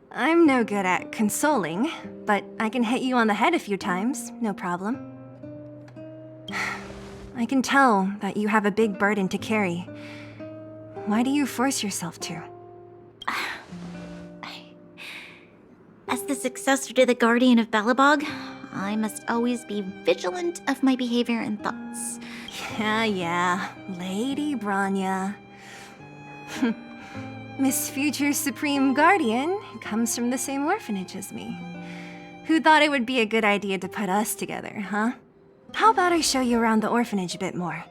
I'm no good at consoling, but I can hit you on the head a few times, no problem. I can tell that you have a big burden to carry. Why do you force yourself to? As the successor to the Guardian of Belobog, I must always be vigilant of my behavior and thoughts. Yeah, Lady Branya. Miss Future Supreme Guardian comes from the same orphanage as me. Who thought it would be a good idea to put us together, huh? How about I show you around the orphanage a bit more?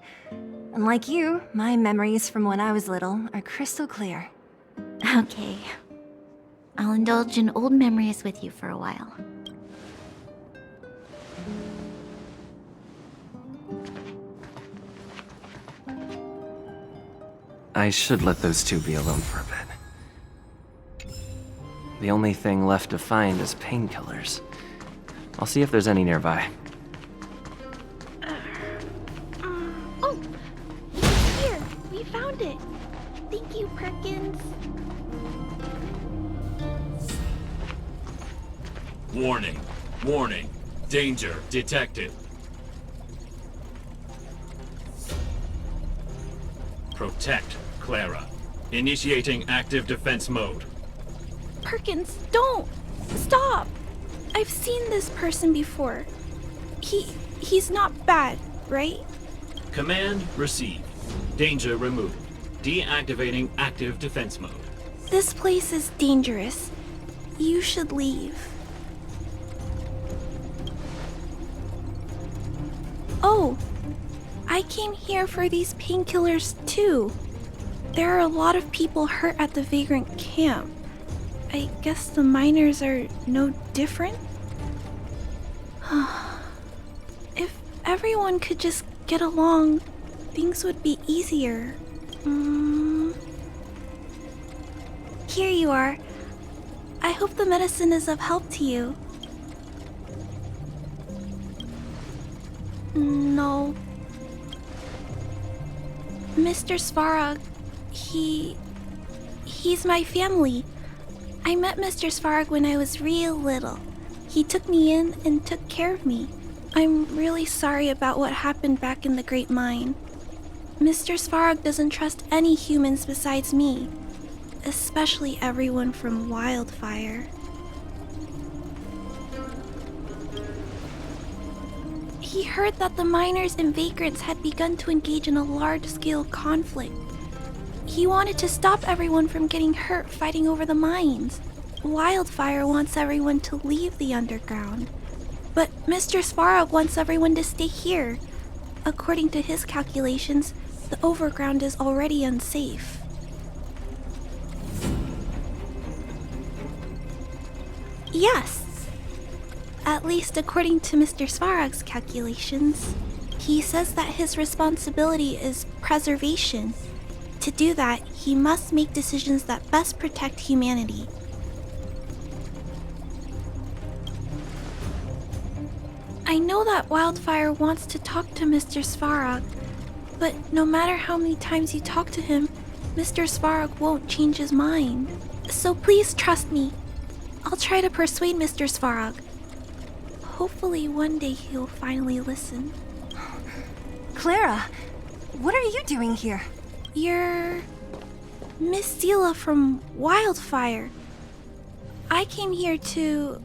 Unlike you, my memories from when I was little are crystal clear. Okay. I'll indulge in old memories with you for a while. I should let those two be alone for a bit. The only thing left to find is painkillers. I'll see if there's any nearby. Oh! Here! We found it! Thank you, Perkins. Warning. Warning. Danger detected. Protect Clara. Initiating active defense mode. Perkins, don't! Stop! I've seen this person before. He's not bad, right? Command received. Danger removed. Deactivating active defense mode. This place is dangerous. You should leave. Oh, I came here for these painkillers too. There are a lot of people hurt at the Vagrant camp. I guess the miners are no different? If everyone could just get along, things would be easier. Here you are. I hope the medicine is of help to you. No. Mr. Svarog, he's my family. I met Mr. Svarog when I was real little. He took me in and took care of me. I'm really sorry about what happened back in the Great Mine. Mr. Svarog doesn't trust any humans besides me, especially everyone from Wildfire. He heard that the miners and vagrants had begun to engage in a large-scale conflict. He wanted to stop everyone from getting hurt fighting over the mines. Wildfire wants everyone to leave the underground. But Mr. Svarog wants everyone to stay here. According to his calculations, the overground is already unsafe. Yes. At least according to Mr. Svarog's calculations. He says that his responsibility is preservation. To do that, he must make decisions that best protect humanity. I know that Wildfire wants to talk to Mr. Svarog, but no matter how many times you talk to him, Mr. Svarog won't change his mind. So please trust me. I'll try to persuade Mr. Svarog. Hopefully one day he'll finally listen. Clara, what are you doing here? You're Miss Zila from Wildfire. I came here to...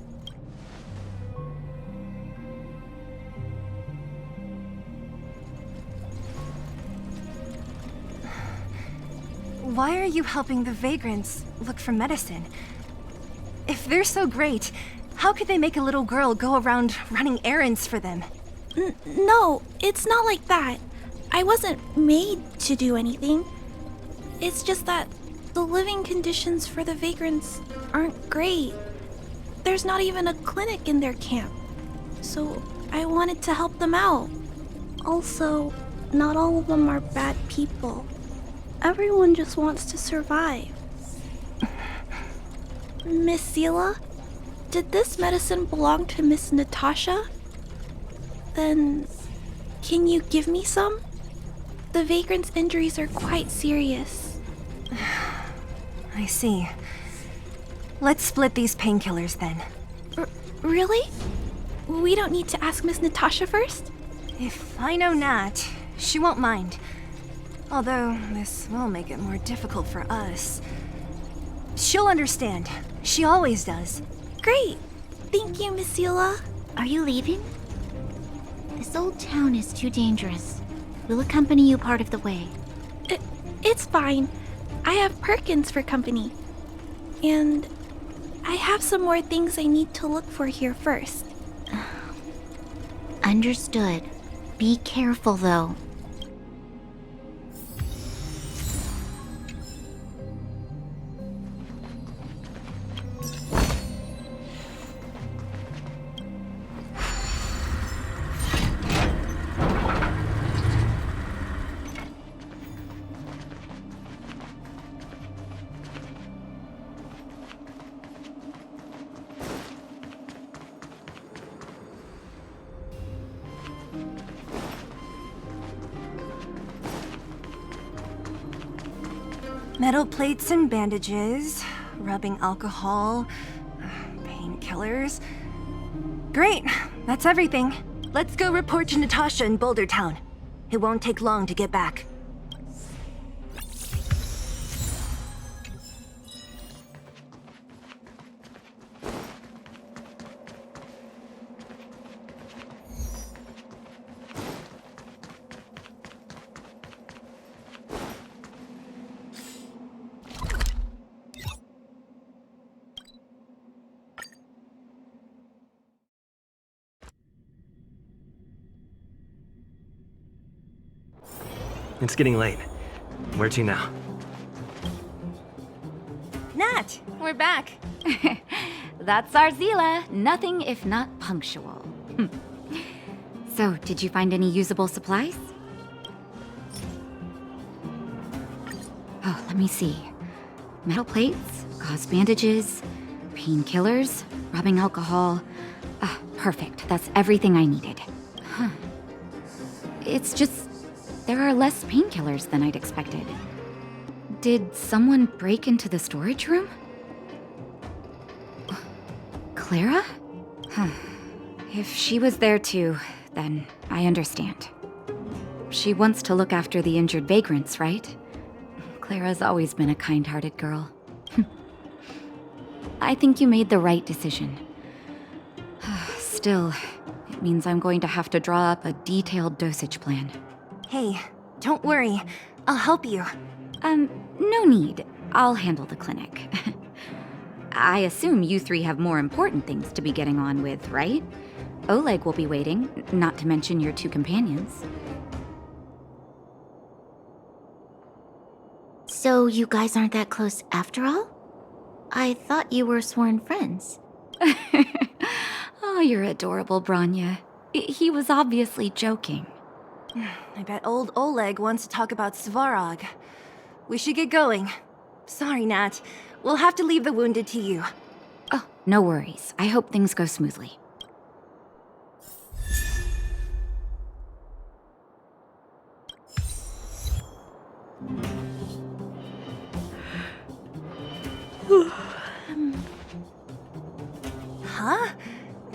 Why are you helping the vagrants look for medicine? If they're so great, how could they make a little girl go around running errands for them? No, it's not like that. I wasn't made to do anything. It's just that the living conditions for the vagrants aren't great. There's not even a clinic in their camp. So I wanted to help them out. Also, not all of them are bad people. Everyone just wants to survive. Miss Zila, did this medicine belong to Miss Natasha? Then, can you give me some? The vagrants' injuries are quite serious. I see. Let's split these painkillers then. Really? We don't need to ask Miss Natasha first? If I know Nat, she won't mind. Although, this will make it more difficult for us. She'll understand. She always does. Great. Thank you, Miss Zila. Are you leaving? This old town is too dangerous. We'll accompany you part of the way. It's fine. I have Perkins for company. And I have some more things I need to look for here first. Understood. Be careful, though. Metal plates and bandages, rubbing alcohol, painkillers. Great, that's everything. Let's go report to Natasha in Boulder Town. It won't take long to get back. It's getting late. Where to now? Nat, we're back. That's our Zila. Nothing if not punctual. So, did you find any usable supplies? Oh, let me see. Metal plates, gauze bandages, painkillers, rubbing alcohol. Perfect. That's everything I needed. Huh. It's just... there are less painkillers than I'd expected. Did someone break into the storage room? Clara? If she was there too, then I understand. She wants to look after the injured vagrants, right? Clara's always been a kind-hearted girl. I think you made the right decision. Still, it means I'm going to have to draw up a detailed dosage plan. Hey, don't worry. I'll help you. No need. I'll handle the clinic. I assume you three have more important things to be getting on with, right? Oleg will be waiting, not to mention your two companions. So you guys aren't that close after all? I thought you were sworn friends. Oh, you're adorable, Branya. He was obviously joking. I bet old Oleg wants to talk about Svarog. We should get going. Sorry, Nat. We'll have to leave the wounded to you. Oh, no worries. I hope things go smoothly. Huh?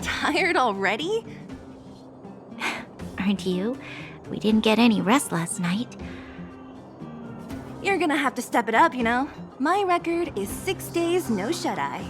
Tired already? Aren't you? We didn't get any rest last night. You're gonna have to step it up, you know? My record is 6 days no shut-eye.